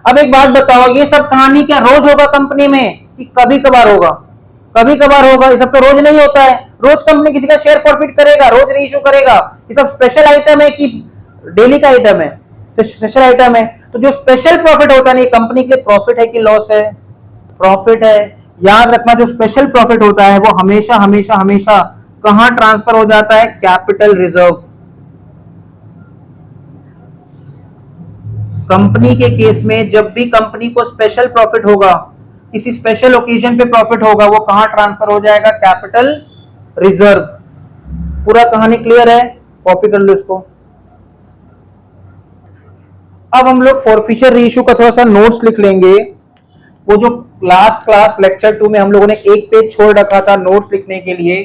अब एक बात बताओ, ये सब कहानी क्या रोज होगा कंपनी में कि कभी कभार होगा? कभी कभार होगा, ये सब तो रोज नहीं होता है। रोज कंपनी किसी का शेयर फॉरफिट करेगा, रोज री इश्यू करेगा। ये सब स्पेशल आइटम है कि डेली का आइटम है? तो स्पेशल आइटम है। तो जो स्पेशल प्रॉफिट होता है, कंपनी के लिए प्रॉफिट है कि लॉस है? प्रॉफिट है। याद रखना, जो स्पेशल प्रॉफिट होता है वो हमेशा हमेशा हमेशा कहां ट्रांसफर हो जाता है? Capital reserve. कंपनी के केस में जब भी कंपनी को स्पेशल प्रॉफिट होगा, किसी स्पेशल ओकेजन पे प्रॉफिट होगा, वो कहां ट्रांसफर हो जाएगा? Capital reserve. पूरा कहानी क्लियर है? कॉपी कर लो इसको। अब हम लोग फॉरफीचर रीइश्यू का थोड़ा सा नोट्स लिख लेंगे। वो जो लास्ट क्लास लेक्चर 2 में हम लोगों ने एक पेज छोड़ रखा था नोट्स लिखने के लिए,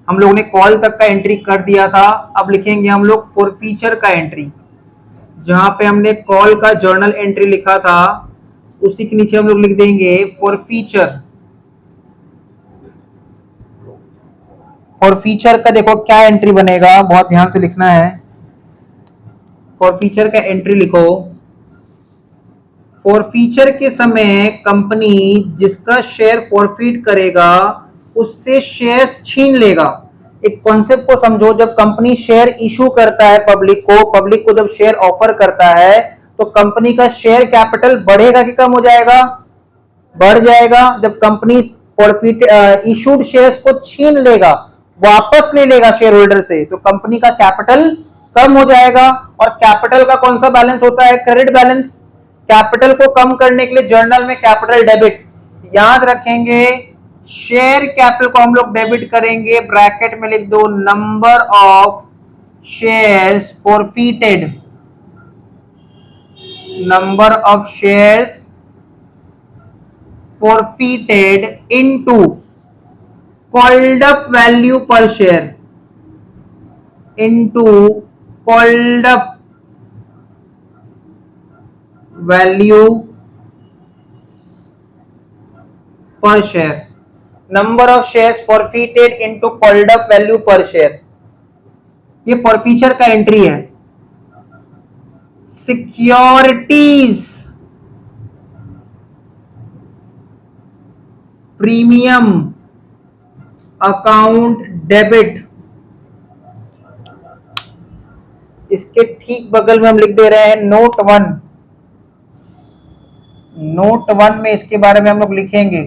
हम लोगों ने कॉल तक का एंट्री कर दिया था। अब लिखेंगे हम लोग फॉरफीचर का एंट्री। जहां पे हमने कॉल का जर्नल एंट्री लिखा था, उसी के नीचे हम लोग लिख देंगे फॉरफीचर। फॉरफीचर का देखो क्या एंट्री बनेगा, बहुत ध्यान से लिखना है। फॉरफीचर का एंट्री लिखो। फॉरफीचर के समय कंपनी जिसका शेयर फॉरफिट करेगा उससे शेयर छीन लेगा। एक कॉन्सेप्ट को समझो, जब कंपनी शेयर इशू करता है पब्लिक को जब शेयर ऑफर करता है, तो कंपनी का शेयर कैपिटल बढ़ेगा कि कम हो जाएगा? बढ़ जाएगा। जब कंपनी फॉरफिट इशूड शेयर्स को छीन लेगा, वापस ले लेगा शेयर होल्डर से, तो कंपनी का कैपिटल कम हो जाएगा। और कैपिटल का कौन सा बैलेंस होता है? Credit balance. कैपिटल को कम करने के लिए जर्नल में कैपिटल डेबिट याद रखेंगे। शेयर कैपिटल को हम लोग डेबिट करेंगे, ब्रैकेट में लिख दो number of shares forfeited. Number of shares forfeited into called up value per share into called up value per share। number of shares forfeited into called up value per share, ये forfeiture का entry है। Securities premium account debit, इसके ठीक बगल में हम लिख दे रहे हैं नोट 1। नोट 1 में इसके बारे में हम लोग लिखेंगे,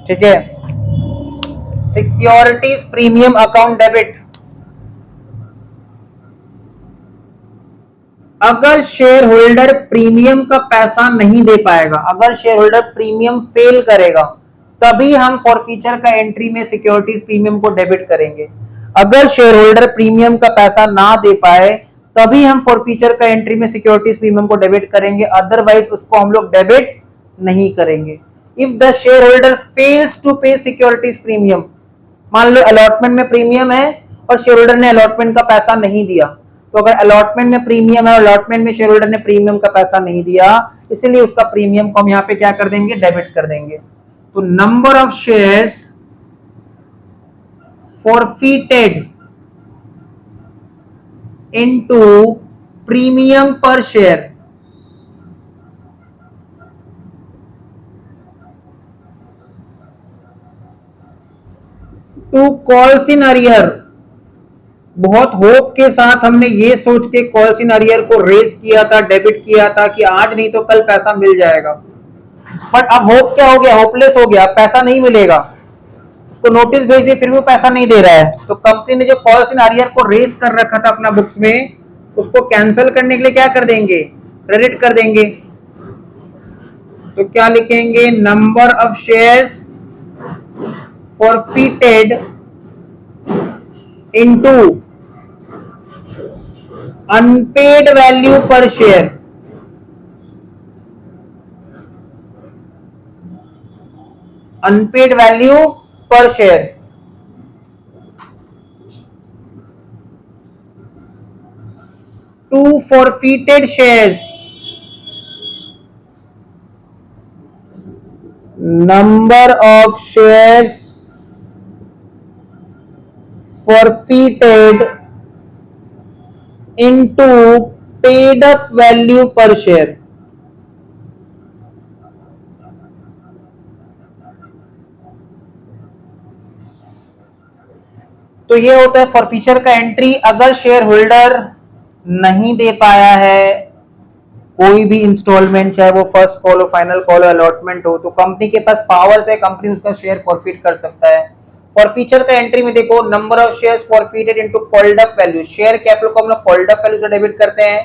ठीक है। Securities premium account debit. अगर शेयर होल्डर प्रीमियम का पैसा नहीं दे पाएगा, अगर शेयर होल्डर प्रीमियम फेल करेगा, तभी हम फॉरफीचर का एंट्री में सिक्योरिटीज प्रीमियम को डेबिट करेंगे। अगर शेयर होल्डर प्रीमियम का पैसा ना दे पाए, तभी हम फॉरफीचर का एंट्री में सिक्योरिटीज प्रीमियम को डेबिट करेंगे, अदरवाइज उसको हम लोग डेबिट नहीं करेंगे। If the share holder fails to pay securities premium, मान लो अलॉटमेंट में प्रीमियम है और शेयर होल्डर ने अलॉटमेंट का पैसा नहीं दिया, तो अगर अलॉटमेंट में प्रीमियम है, अलॉटमेंट में शेयर होल्डर ने प्रीमियम का पैसा नहीं दिया, इसलिए उसका प्रीमियम को हम यहाँ पे क्या कर देंगे, डेबिट कर देंगे। तो number of shares forfeited into premium per share to calls in arrear। बहुत होप के साथ हमने ये सोच के कॉल्स इन अरियर को रेज किया था, डेबिट किया था कि आज नहीं तो कल पैसा मिल जाएगा, बट अब होप क्या हो गया, होपलेस हो गया, पैसा नहीं मिलेगा। उसको नोटिस भेज दिए फिर भी पैसा नहीं दे रहा है, तो कंपनी ने जो कॉल्स इन अरियर को रेज कर रखा था अपना बुक्स में, उसको कैंसिल करने के लिए क्या कर देंगे, क्रेडिट कर देंगे। तो क्या लिखेंगे, number of shares forfeited into unpaid value per share। unpaid value per share to forfeited shares, number of shares forfeited into paid up value per share। तो ये होता है फॉरफीचर का एंट्री। अगर शेयर होल्डर नहीं दे पाया है कोई भी इंस्टॉलमेंट, चाहे वो फर्स्ट कॉल हो, फाइनल कॉल हो, अलॉटमेंट हो, तो कंपनी के पास पावर्स है, कंपनी उसका शेयर फॉरफिट कर सकता है। फॉरफीचर का एंट्री में देखो, number of shares forfeited into called up value, share capital को हम लोग कॉल्ड अप वैल्यू से डेबिट करते हैं।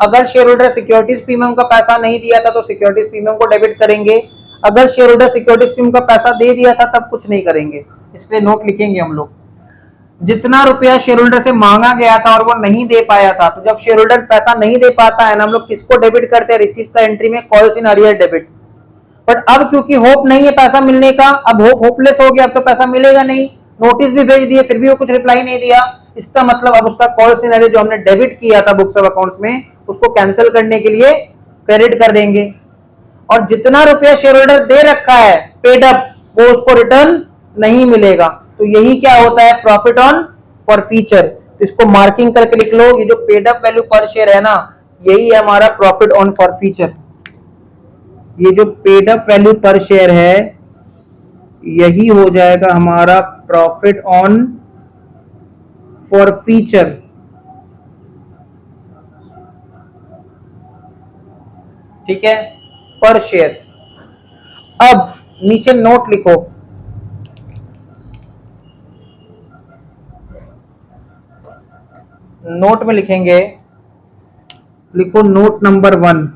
अगर शेयर होल्डर सिक्योरिटीज प्रीमियम का पैसा नहीं दिया था तो सिक्योरिटीज प्रीमियम को डेबिट करेंगे। अगर शेयर होल्डर सिक्योरिटीज प्रीमियम का पैसा दे दिया था तब कुछ नहीं करेंगे। इस पे नोट लिखेंगे हम लोग, जितना रुपया शेयर होल्डर से मांगा गया था और वो नहीं दे पाया था, तो जब शेयर होल्डर पैसा नहीं दे पाता है ना, हम लोग किसको डेबिट करते हैं, रिसीव का एंट्री में calls in arrear debit. But अब क्योंकि होप नहीं है पैसा मिलने का, अब होप होपलेस हो गया, अब तो पैसा मिलेगा नहीं, नोटिस भी भेज दिए फिर भी वो कुछ रिप्लाई नहीं दिया, इसका मतलब अब उसका कॉल्स इन अरियर जो हमने डेबिट किया था बुक्स ऑफ अकाउंट्स में, उसको कैंसिल करने के लिए क्रेडिट कर देंगे। और जितना रुपया शेयर होल्डर दे रखा है पेड अप, वो उसको रिटर्न नहीं मिलेगा। तो यही क्या होता है, प्रॉफिट ऑन फॉरफीचर। तो इसको मार्किंग करके लिख लो, ये जो पेड अप वैल्यू पर शेयर है ना, यही है हमारा प्रॉफिट ऑन फॉरफीचर। ये जो पेड अप वैल्यू पर शेयर है यही हो जाएगा हमारा प्रॉफिट ऑन फॉरफीचर। ठीक है, पर शेयर। अब नीचे नोट लिखो, नोट में लिखेंगे, लिखो note number 1,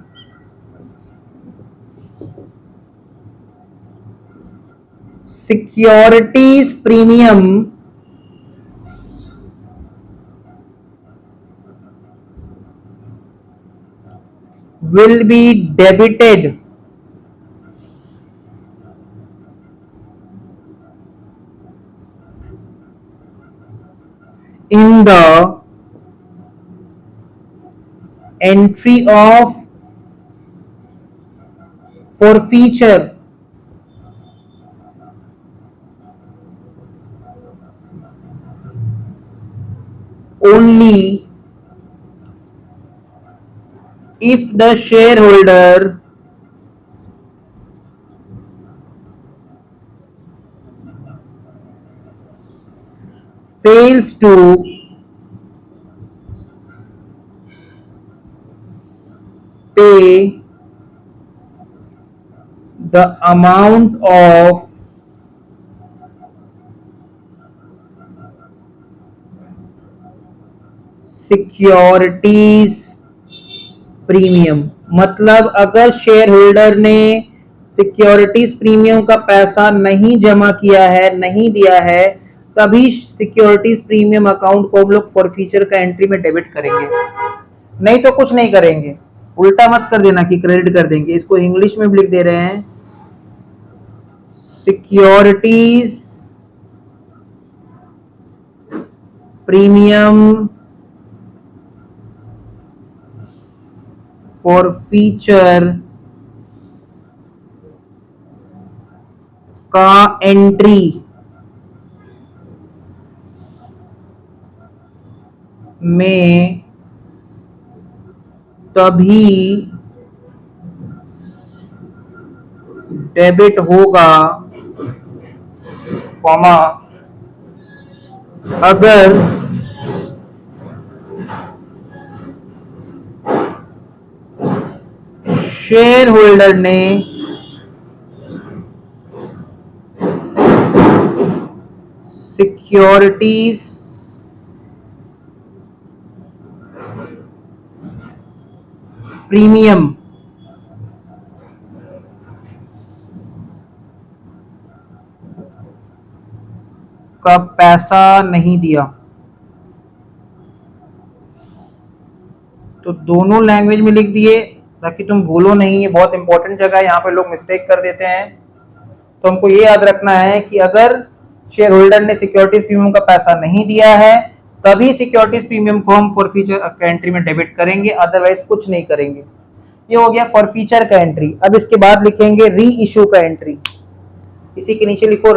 securities premium will be debited in the entry of forfeiture only if the shareholder fails to pay the amount of securities premium. मतलब अगर शेयर होल्डर ने सिक्योरिटीज प्रीमियम का पैसा नहीं जमा किया है, नहीं दिया है, तभी सिक्योरिटीज प्रीमियम अकाउंट को हम लोग फॉरफीचर का एंट्री में डेबिट करेंगे, नहीं तो कुछ नहीं करेंगे। उल्टा मत कर देना कि क्रेडिट कर देंगे, इसको इंग्लिश में भी लिख दे रहे हैं, सिक्योरिटीज प्रीमियम फॉरफीचर का एंट्री में तभी डेबिट होगा, कॉमा, अगर शेयर होल्डर ने सिक्योरिटीज प्रीमियम का पैसा नहीं दिया। तो दोनों लैंग्वेज में लिख दिए ताकि तुम भूलो नहीं, ये बहुत इंपॉर्टेंट जगह है, यहाँ पे लोग मिस्टेक कर देते हैं। तो हमको ये याद रखना है कि अगर शेयर होल्डर ने सिक्योरिटीज प्रीमियम का पैसा नहीं दिया है तभी सिक्योरिटीज प्रीमियम को हम फॉरफीचर एंट्री में डेबिट करेंगे, अदरवाइज कुछ नहीं करेंगे। ये हो गया फॉरफीचर का एंट्री। अब इसके बाद लिखेंगे री इशू का एंट्री। इसी के नीचे लिखो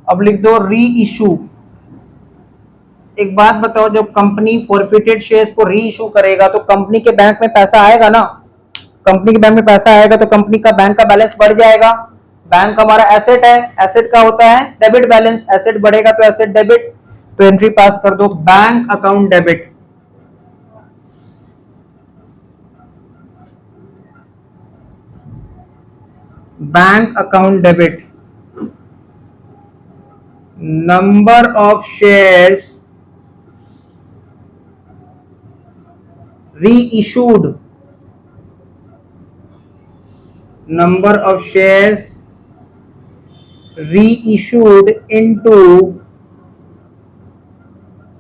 अब लिख दो री इशू। एक बात बताओ, जब कंपनी फॉरफिटेड शेयर्स को री इशू करेगा तो कंपनी के बैंक में पैसा आएगा ना। कंपनी के बैंक में पैसा आएगा तो कंपनी का बैंक का बैलेंस बढ़ जाएगा। बैंक हमारा एसेट है, एसेट का होता है डेबिट बैलेंस, एसेट बढ़ेगा तो एसेट डेबिट। तो एंट्री पास कर दो bank account debit. Bank account debit, number of shares reissued, number of shares reissued into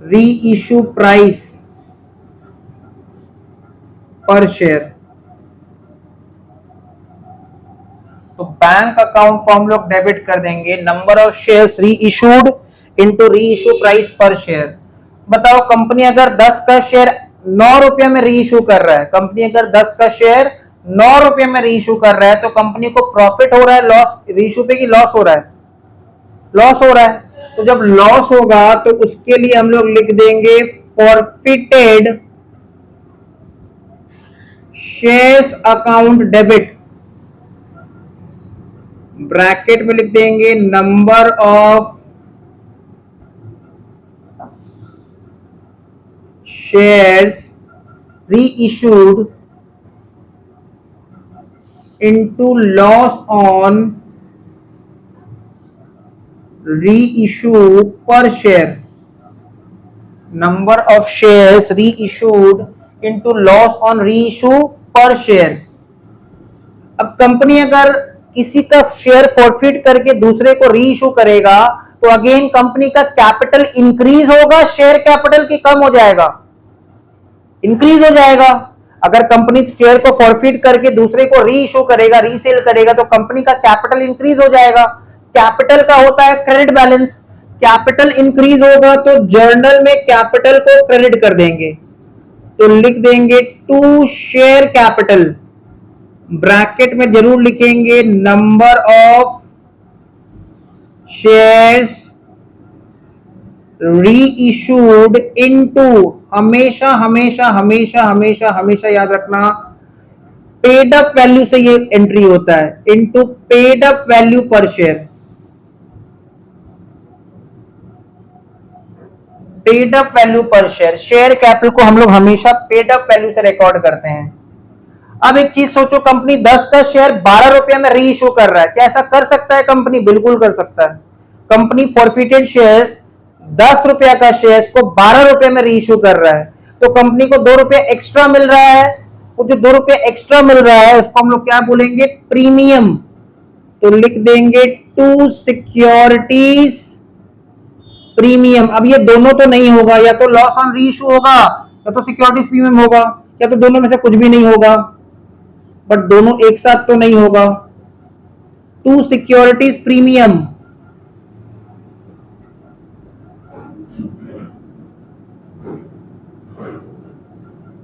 reissue price per share। तो बैंक अकाउंट को हम लोग डेबिट कर देंगे number of shares reissued into reissue price पर शेयर। बताओ, कंपनी अगर 10 का शेयर 9 रुपए में रीइश्यू कर रहा है, कंपनी अगर 10 का शेयर 9 रुपए में रीइश्यू कर रहा है तो कंपनी को प्रॉफिट हो रहा है, लॉस रीइश्यू पे की लॉस हो रहा है? लॉस हो रहा है। तो जब लॉस होगा तो उसके लिए हम लोग लिख देंगे forfeited shares account debit, bracket में लिख देंगे number of shares reissued into loss on reissue per share, number of shares reissued into loss on reissue per share. अब कंपनी अगर किसी का शेयर फॉरफिट करके दूसरे को री इशू करेगा तो अगेन कंपनी का कैपिटल इंक्रीज होगा, शेयर कैपिटल की कम हो जाएगा? इंक्रीज हो जाएगा। अगर कंपनी शेयर को फॉरफिट करके दूसरे को री इशू करेगा, रीसेल करेगा तो कंपनी का कैपिटल इंक्रीज हो जाएगा। कैपिटल का होता है क्रेडिट बैलेंस, कैपिटल इंक्रीज होगा तो जर्नल में कैपिटल को क्रेडिट कर देंगे। तो लिख देंगे टू शेयर कैपिटल, ब्रैकेट में जरूर लिखेंगे number of shares reissued into, हमेशा हमेशा हमेशा हमेशा हमेशा याद रखना पेड अप वैल्यू से ये एंट्री होता है, इनटू पेड अप वैल्यू पर शेयर। पेड अप वैल्यू पर शेयर, शेयर कैपिटल को हम लोग हमेशा पेड अप वैल्यू से रिकॉर्ड करते हैं। अब एक चीज सोचो, कंपनी 10 का शेयर 12 रुपए में री इशू कर रहा है, क्या ऐसा कर सकता है कंपनी? बिल्कुल कर सकता है। कंपनी फॉरफिटेड शेयर्स 10 रुपया का शेयर्स को 12 रुपए में री इशू कर रहा है तो कंपनी को 2 रुपए एक्स्ट्रा मिल रहा है। वो जो 2 रुपए एक्स्ट्रा मिल रहा है उसको हम लोग क्या बोलेंगे? प्रीमियम। तो लिख देंगे टू सिक्योरिटीज प्रीमियम। अब ये दोनों तो नहीं होगा, या तो लॉस ऑन री इशू होगा या तो सिक्योरिटीज प्रीमियम होगा, या तो दोनों में से कुछ भी नहीं होगा, बट दोनों एक साथ तो नहीं होगा। To securities premium,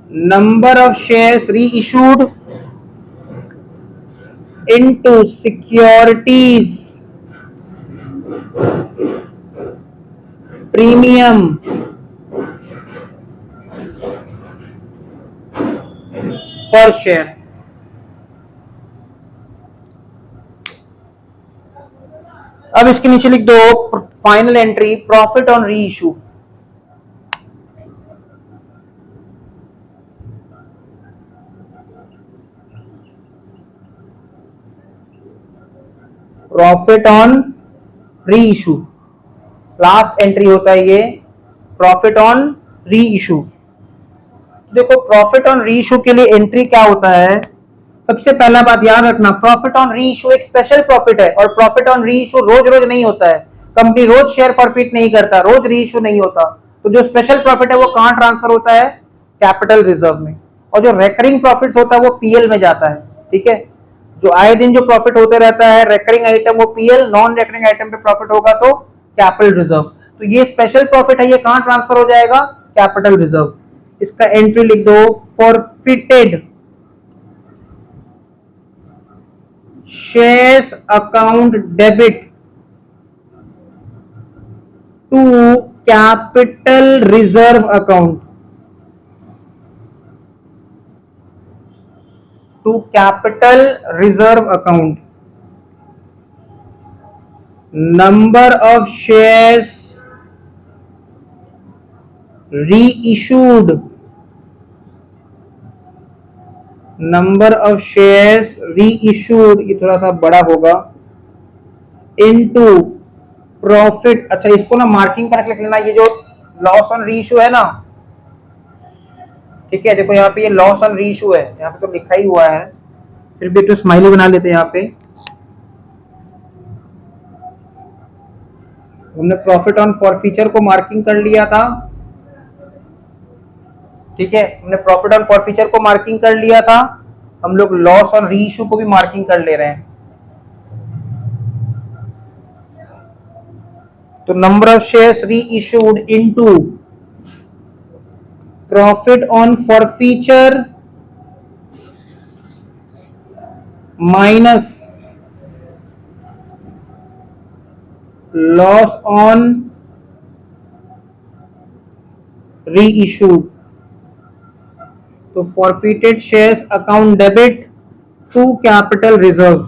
number of shares reissued into securities premium per share. अब इसके नीचे लिख दो फाइनल एंट्री प्रॉफिट ऑन री इशू. प्रॉफिट ऑन री इशू लास्ट एंट्री होता है ये प्रॉफिट ऑन री इशू. देखो प्रॉफिट ऑन री इशू के लिए एंट्री क्या होता है. सबसे पहला बात याद रखना प्रॉफिट ऑन री इशू एक स्पेशल प्रॉफिट है और प्रॉफिट ऑन री इशू रोज रोज नहीं होता है. कंपनी रोज शेयर फॉरफिट नहीं करता, रोज री इशू नहीं होता. तो जो स्पेशल प्रॉफिट है वो कहां ट्रांसफर होता है कैपिटल रिजर्व में. और जो रेकरिंग प्रॉफिट होता है वो पीएल में जाता है. ठीक है, जो आए दिन जो प्रॉफिट होते रहता है रेकरिंग आइटम वो पीएल, नॉन रेकरिंग आइटम पे प्रॉफिट होगा तो कैपिटल रिजर्व. तो ये स्पेशल प्रॉफिट है, ये कहां ट्रांसफर हो जाएगा कैपिटल रिजर्व. इसका एंट्री लिख दो forfeited shares account debit to capital reserve account. To capital reserve account. Number of shares reissued, number of shares reissued ये थोड़ा सा बड़ा होगा इनटू प्रॉफिट. अच्छा इसको ना मार्किंग करके लिख लेना, ये जो लॉस ऑन रीइश्यू है ना. ठीक है, देखो यहाँ पे ये लॉस ऑन रीइश्यू है, यहाँ पे तो लिखा ही हुआ है, फिर भी तो स्माइली बना लेते हैं. यहाँ पे हमने प्रॉफिट ऑन फॉरफीचर को मार्किंग कर लिया था. ठीक है, हमने प्रॉफिट ऑन फॉरफीचर को मार्किंग कर लिया था, हम लोग लॉस ऑन रीइश्यू को भी मार्किंग कर ले रहे हैं. तो number of shares reissued into profit on forfeiture minus loss on reissued. तो forfeited shares account debit to capital reserve.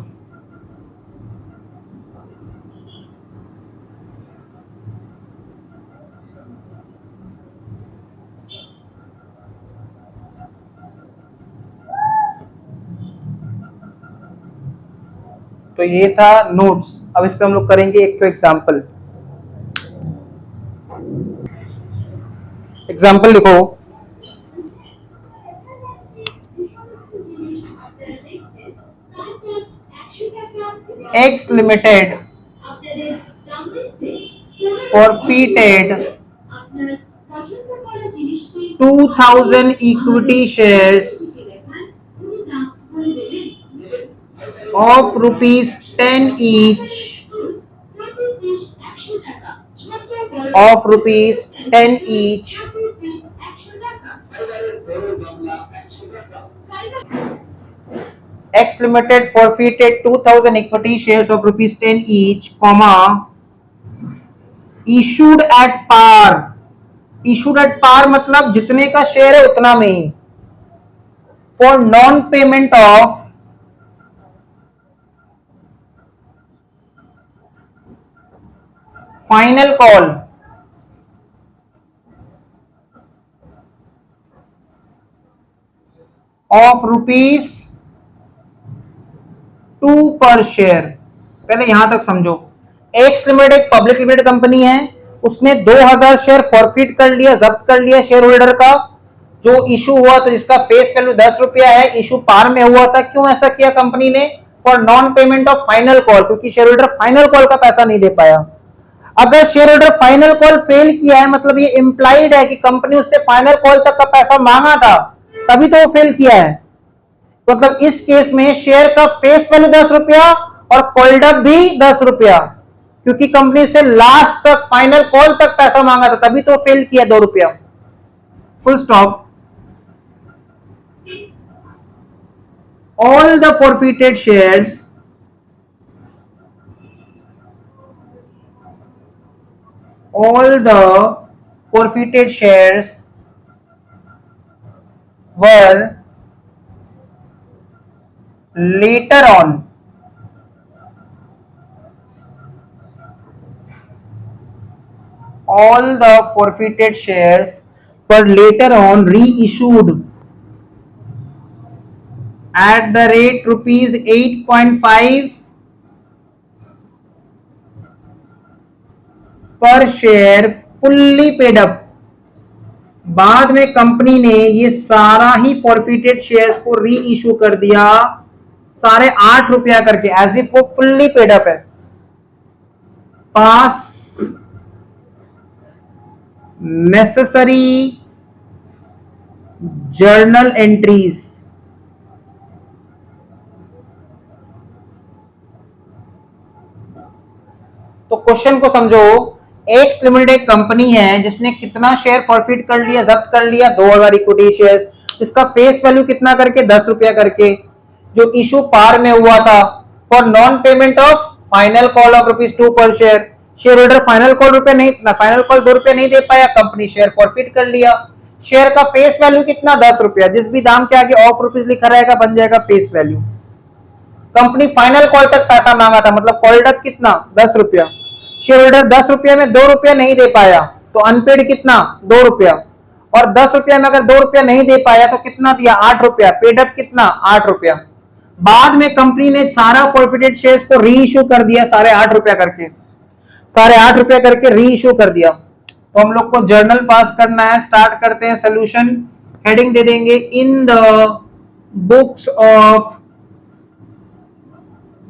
तो ये था नोट्स. अब इस पे हम लोग करेंगे एक तो एग्जाम्पल. एग्जाम्पल लिखो. X Limited forfeited 2000 equity shares of rupees 10 each of rupees 10 each X Limited forfeited 2000 equity shares of rupees 10 each, comma issued at par. Issued at par मतलब जितने का शेयर है उतना में ही. For non payment of final call of rupees 2 पर share. पहले यहां तक समझो. एक्स लिमिटेड एक पब्लिक लिमिटेड कंपनी है, उसने 2000 शेयर फॉरफिट कर लिया, जब्त कर लिया शेयर होल्डर का. जो इशू हुआ तो जिसका फेस वैल्यू 10 रुपया है, इशू पार में हुआ था. क्यों ऐसा किया कंपनी ने? For non payment of final call, क्योंकि शेयर होल्डर फाइनल कॉल का पैसा नहीं दे पाया. अगर share holder final call fail किया है मतलब ये इंप्लाइड है कि कंपनी उससे फाइनल कॉल तक का पैसा मांगा था, तभी तो वो फेल किया है. मतलब इस केस में शेयर का फेस वैल्यू 10 रुपया और कॉल्ड अप भी 10 रुपया, क्योंकि कंपनी से लास्ट तक फाइनल कॉल तक पैसा मांगा था, तभी तो फेल किया 2 रुपया. Full stop. all the forfeited shares were later on reissued at the rate rupees 8.5 पर शेयर फुल्ली पेड अप। बाद में कंपनी ने ये सारा ही फॉरफिटेड शेयर्स को री इशू कर दिया ₹8.5 करके, एज इफ वो फुल्ली पेड अप है। पास नेसेसरी जर्नल एंट्रीज। तो क्वेश्चन को समझो, एक्स लिमिटेड एक कंपनी है जिसने कितना शेयर फॉरफिट कर लिया, जब्त कर लिया 2000 इक्विटी शेयर्स, जिसका फेस वैल्यू कितना करके ₹10 करके, जो इशू पार में हुआ था for non payment of final call of ₹2 पर share. Share holder final call ₹2 नहीं दे पाया, कंपनी शेयर फॉरफिट कर लिया। शेयर का फेस वैल्यू कितना, ₹10, जिस भी दाम के आगे ऑफ रुपीज लिखा रहेगा बन जाएगा face value. Company final call तक पैसा मांगा था, मतलब कॉल्ड अप कितना, ₹10। शेयर होल्डर ₹10 में ₹2 नहीं दे पाया, तो अनपेड कितना, ₹2। और ₹10 में अगर ₹2 नहीं दे पाया तो कितना दिया, ₹8। पेड अप कितना, ₹8। बाद में कंपनी ने सारा फॉरफिटेड शेयर्स को री इशू कर दिया ₹8.5 करके, ₹8.5 करके री इशू कर दिया। तो हम लोग को जर्नल पास करना है। स्टार्ट करते हैं सोल्यूशन। हेडिंग दे देंगे in the books of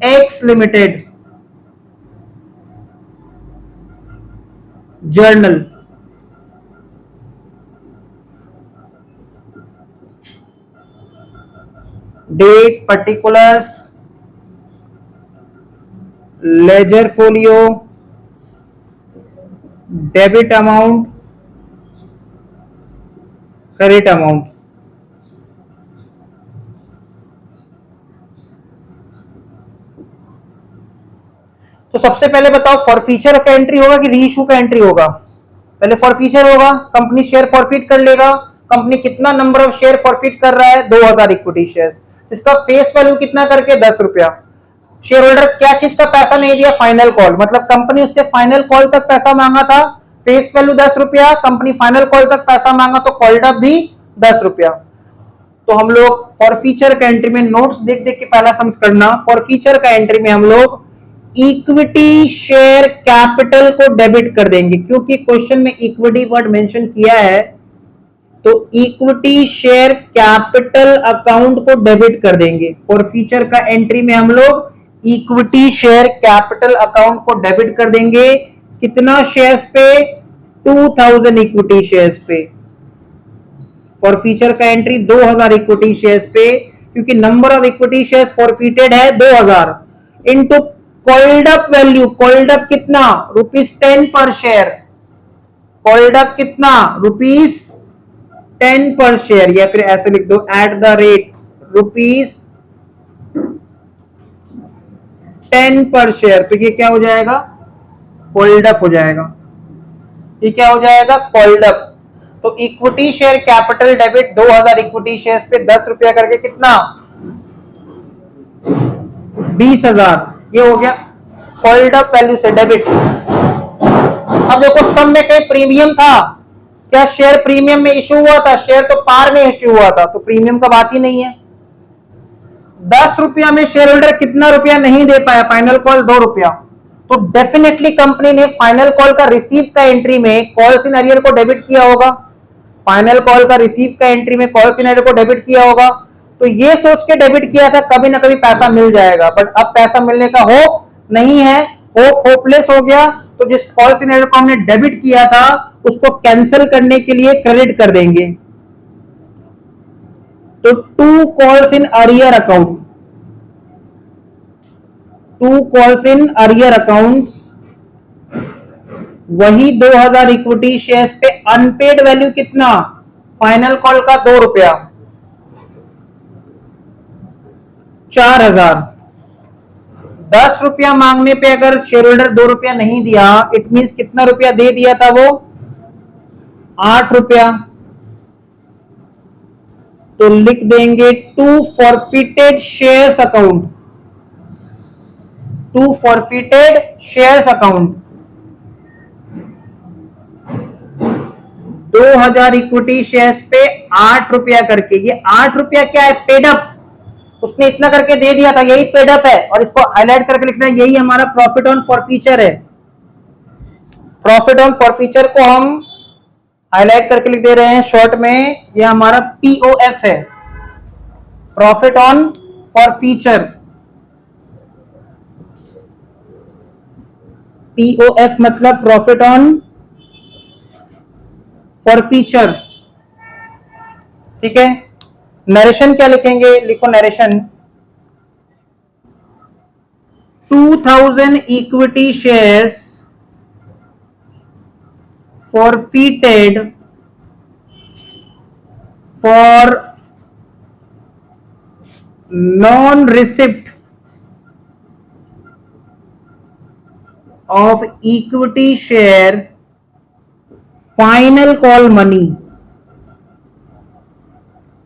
X limited journal. Date, particulars, ledger folio, debit amount, credit amount. तो सबसे पहले बताओ, फॉरफीचर का एंट्री होगा कि रीइशू का एंट्री होगा? पहले फॉरफीचर होगा, कंपनी शेयर फॉरफिट कर लेगा। कंपनी कितना नंबर ऑफ शेयर फॉरफिट कर रहा है, 2000 इक्विटी शेयर्स, इसका फेस वैल्यू कितना करके, ₹10। शेयर होल्डर क्या चीज का पैसा नहीं दिया, फाइनल कॉल, मतलब कंपनी उससे फाइनल कॉल तक पैसा मांगा था, face value ₹10। Company final call तक पैसा मांगा तो कॉल्ड अप भी ₹10। तो हम लोग फॉरफीचर का एंट्री में नोट्स देख देख के पहला सम्स करना। फॉरफीचर का एंट्री में हम लोग इक्विटी शेयर कैपिटल को डेबिट कर देंगे, क्योंकि क्वेश्चन में इक्विटी वर्ड मेंशन किया है, तो इक्विटी शेयर कैपिटल अकाउंट को डेबिट कर देंगे। फॉरफीचर का एंट्री में हम लोग इक्विटी शेयर कैपिटल अकाउंट को डेबिट कर देंगे। कितना शेयर्स पे, 2000 इक्विटी शेयर्स पे। फॉरफीचर का एंट्री 2000 इक्विटी शेयर्स पे, क्योंकि number of equity shares forfeited है 2000 into called up value. Called up कितना, ₹10 पर शेयर। कॉल्ड अप कितना, ₹10 पर शेयर, या फिर ऐसे लिख दो एट द रेट ₹10 पर शेयर। तो ये क्या हो जाएगा, कॉल्ड अप हो जाएगा। ये क्या हो जाएगा, कॉल्ड अप। तो equity share capital debit 2000 equity shares पे ₹10 करके कितना, 20,000। ये हो गया कॉल्ड अप वैल्यू से डेबिट। अब देखो सम में कहीं प्रीमियम था क्या, शेयर प्रीमियम में इशू हुआ था, शेयर तो पार में इशू हुआ था, तो प्रीमियम का बात ही नहीं है। ₹10 में शेयर होल्डर कितना रुपया नहीं दे पाया, फाइनल कॉल ₹2। तो डेफिनेटली कंपनी ने फाइनल कॉल का रिसीव का एंट्री में कॉल्स इन अरियर को डेबिट किया होगा। फाइनल कॉल का रिसीव का एंट्री में कॉल्स इन अरियर को डेबिट किया होगा। तो ये सोच के डेबिट किया था कभी ना कभी पैसा मिल जाएगा, बट अब पैसा मिलने का होप नहीं है, होप होपलेस हो गया। तो जिस कॉल्स इन अरियर को हमने डेबिट किया था उसको कैंसिल करने के लिए क्रेडिट कर देंगे। तो to calls in arrear account, वही 2000 इक्विटी शेयर्स पे अनपेड वैल्यू कितना, फाइनल कॉल का ₹2। 4,000। 10 रुपया मांगने पे अगर शेयर होल्डर 2 रुपया नहीं दिया, इट मीन्स कितना रुपया दे दिया था वो? 8 रुपया। तो लिख देंगे to forfeited shares account, to forfeited shares account. 2000 equity shares पे 8 रुपया करके, ये 8 रुपया क्या है? Paid up. उसने इतना करके दे दिया था, यही पेड अप है, और इसको हाईलाइट करके लिखना है, यही हमारा प्रॉफिट ऑन फॉरफीचर है। प्रॉफिट ऑन फॉरफीचर को हम हाईलाइट करके लिख दे रहे हैं शॉर्ट में, ये हमारा पीओएफ है, प्रॉफिट ऑन फॉरफीचर। पीओएफ मतलब प्रॉफिट ऑन फॉरफीचर। ठीक है। नरेशन क्या लिखेंगे? लिखो narration, 2000 equity shares forfeited for non-receipt of equity share final call money,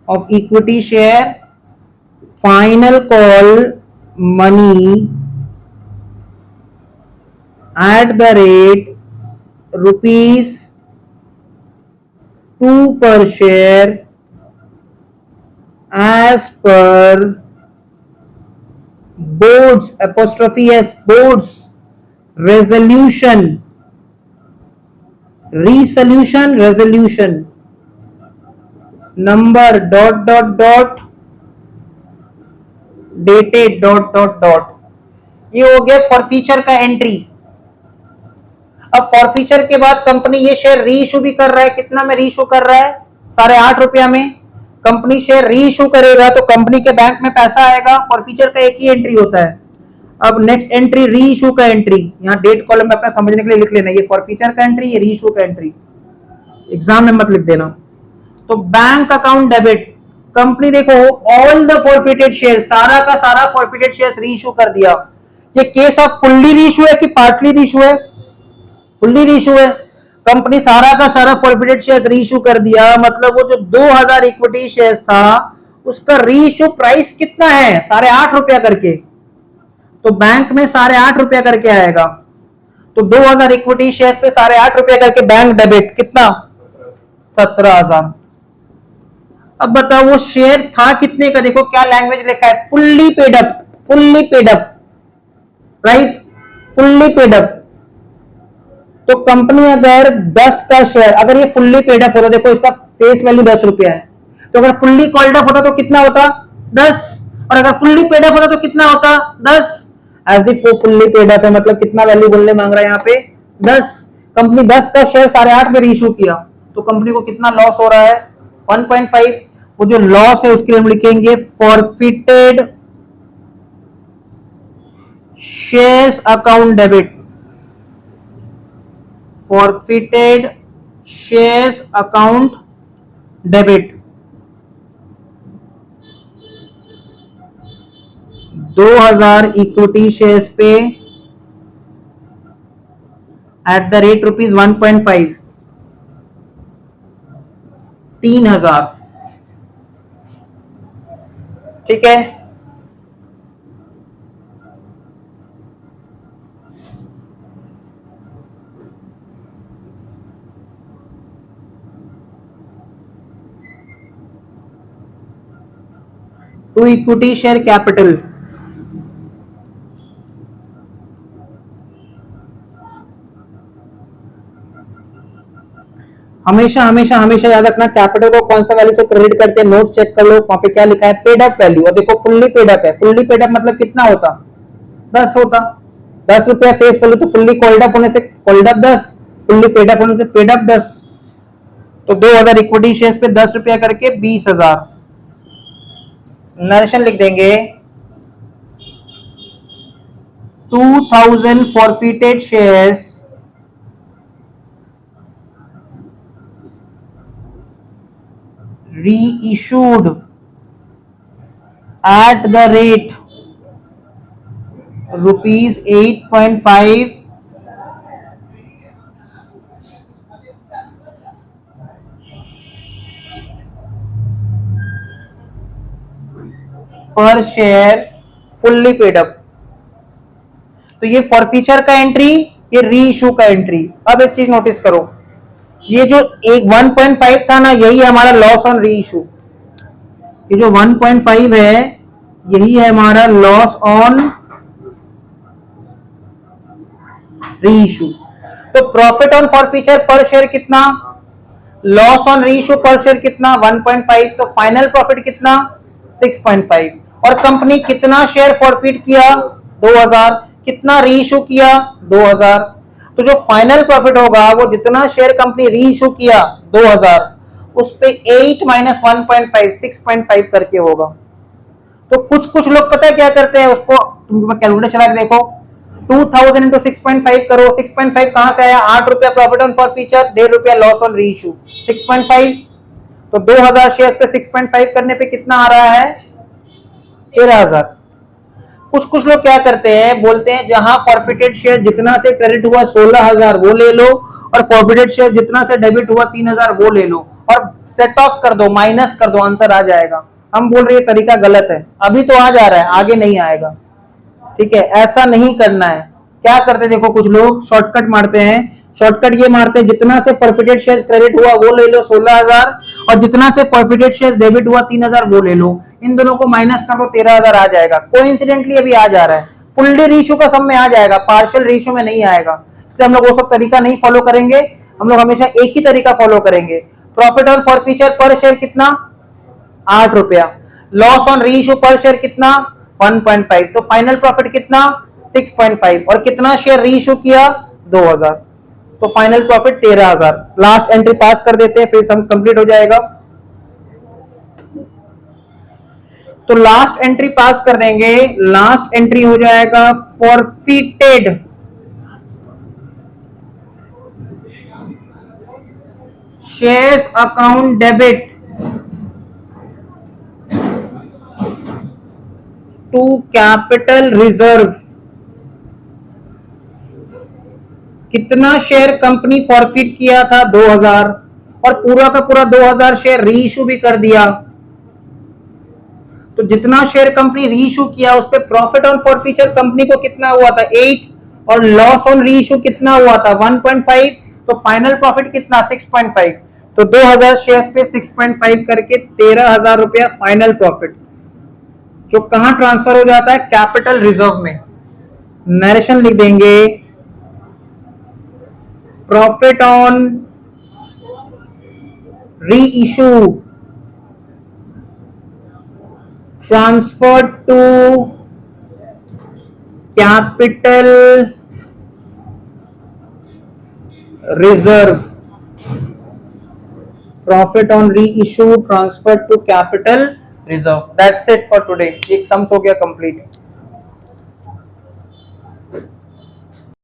of equity share final call money at the rate ₹2 per share as per board's apostrophe s board's resolution number ... dated ... ये हो गया forfeiture का entry. अब forfeiture के बाद company ये share री issue भी कर रहा है, कितना में री इशू कर रहा है? 8.5 रुपया में कंपनी शेयर री इशू करेगा तो कंपनी के बैंक में पैसा आएगा। फॉरफीचर का एक ही एंट्री होता है। अब नेक्स्ट एंट्री री इशू का एंट्री, यहाँ डेट कॉलम में अपना समझने के लिए लिख लेना, ये फॉरफीचर का एंट्री, ये री इशू का एंट्री, एग्जाम में मत लिख देना। तो बैंक अकाउंट डेबिट, कंपनी देखो ऑल द फॉरफिटेड शेयर, सारा का सारा फॉरफिटेड शेयर री इशू कर दिया। ये केस ऑफ फुल्ली री इशू है कि पार्टली री इशू है? फुल्ली री इशू है। कंपनी सारा का सारा फॉरफिटेड शेयर री इशू कर दिया, मतलब वो जो 2000 इक्विटी शेयर था उसका री इशू प्राइस कितना है? 8.5 रुपया करके। तो बैंक में 8.5 रुपया करके आएगा। तो 2000 इक्विटी शेयर पे 8.5 रुपया करके बैंक डेबिट कितना? 17,000। अब बताओ वो शेयर था कितने का? देखो क्या लैंग्वेज लिखा है, fully paid up, fully paid up, right, fully paid up. तो कंपनी अगर 10 का शेयर, अगर ये फुल्ली पेड अप होता, देखो इसका फेस वैल्यू 10 रुपया है, तो अगर फुल्ली कॉल्ड अप होता तो कितना होता? 10। और अगर फुल्ली पेड अप होता तो कितना होता? 10। एज इफ वो फुल्ली पेड अप है, मतलब कितना वैल्यू बोलने मांग रहा है यहाँ पे? 10। कंपनी 10 का शेयर 8.5 में रीइशू किया, तो कंपनी को कितना लॉस हो रहा है? 1.5। वो जो लॉस है उसके लिए हम लिखेंगे forfeited shares account debit, forfeited shares account debit। 2000 equity shares पे एट द रेट ₹1.5, 3000। ठीक है। टू इक्विटी शेयर कैपिटल, हमेशा हमेशा हमेशा याद रखना कैपिटल को कौन सा वैल्यू से क्रेडिट करते हैं, नोट चेक कर लो, वहां पे क्या लिखा है? Paid up value. और देखो फुल्ली पेड अप है, फुल्ली पेड अप मतलब कितना होता? 10 होता। 10 रुपया फेस वैल्यू, तो फुल्ली कॉल्ड अप होने से called up 10, fully paid up होने से पेड अप 10। तो 2000 इक्विटी शेयर्स पे 10 रुपया करके 20,000। नरेशन लिख देंगे 2000 forfeited shares reissued at the rate rupees 8.5 पर शेयर फुल्ली पेड अप। तो ये फॉरफीचर का एंट्री, ये री इशू का एंट्री। अब एक चीज नोटिस करो, ये जो एक 1.5 था ना, यही है हमारा लॉस ऑन री इशू। ये जो 1.5 है यही है हमारा लॉस ऑन री इशू। तो प्रॉफिट ऑन फॉरफीचर पर शेयर कितना, लॉस ऑन री इशू पर शेयर कितना 1.5, तो फाइनल प्रॉफिट कितना 6.5। और कंपनी कितना शेयर फॉरफिट किया 2000, कितना री इशू किया 2000। तो जो फाइनल प्रॉफिट होगा वो जितना शेयर कंपनी री इशू किया 2000 उस पे 8 माइनस 1.5 6.5 करके होगा। तो कुछ कुछ लोग पता है क्या करते हैं, उसको तुम कैलकुलेटर चला के देखो, 2000 इंटू 6.5 करो। 6.5 कहां से आया, 8 रुपया प्रॉफिट ऑन फॉरफीचर, 1.5 रुपया लॉस ऑन री इशू, 6.5। तो 2000 शेयर पे 6.5 करने पे कितना आ रहा है 13000। कुछ कुछ लोग क्या करते हैं, बोलते हैं जहां फॉरफिटेड शेयर जितना से क्रेडिट हुआ 16000 वो ले लो, और फॉरफिटेड शेयर जितना से डेबिट हुआ 3000 वो ले लो, और सेट ऑफ कर दो, माइनस कर दो, आंसर आ जाएगा। हम बोल रहे हैं तरीका गलत है। अभी तो आ जा रहा है, आगे नहीं आएगा, ठीक है, ऐसा नहीं करना है। क्या करते देखो, कुछ लोग शॉर्टकट मारते हैं। शॉर्टकट ये मारते हैं, जितना से फॉरफिटेड शेयर क्रेडिट हुआ वो ले लो 16000, और जितना से फॉरफिटेड शेयर डेबिट हुआ 3000 वो ले लो। इन दोनों को माइनस कर दो, 13000 आ जाएगा। कोइंसिडेंटली अभी आ जा रहा है, फुल्ली रीशू का सम में आ जाएगा, पार्शियल रीशू में नहीं आएगा। इसलिए हम लोग वो सब तरीका नहीं फॉलो करेंगे, हम लोग हमेशा एक ही तरीका फॉलो करेंगे। प्रॉफिट ऑन फॉरफीचर पर शेयर कितना 8 रुपया, लॉस ऑन री इशू पर शेयर कितना 1.5, तो फाइनल प्रॉफिट कितना 6.5, और कितना शेयर री इशू किया 2000, तो फाइनल प्रॉफिट 13000। लास्ट एंट्री पास कर देते हैं, फिर सम कंप्लीट हो जाएगा। तो लास्ट एंट्री पास कर देंगे, लास्ट एंट्री हो जाएगा forfeited shares account debit to capital reserve. कितना शेयर कंपनी फॉरफिट किया था 2000, और पूरा का पूरा 2000 शेयर री इशू भी कर दिया। तो जितना शेयर कंपनी री इशू किया उस पे प्रॉफिट ऑन फॉरफीचर कंपनी को कितना हुआ था 8, और लॉस ऑन री इशू कितना हुआ था 1.5, तो फाइनल प्रॉफिट कितना 6.5। तो 2000 शेयर्स पे 6.5 करके 13000 रुपया फाइनल प्रॉफिट, जो कहां ट्रांसफर हो जाता है कैपिटल रिजर्व में। नरेशन लिख देंगे, प्रॉफिट ऑन री issue transferred to capital reserve, profit on reissue transferred to capital reserve। That's it for today। एक सम्स हो गया कंप्लीट।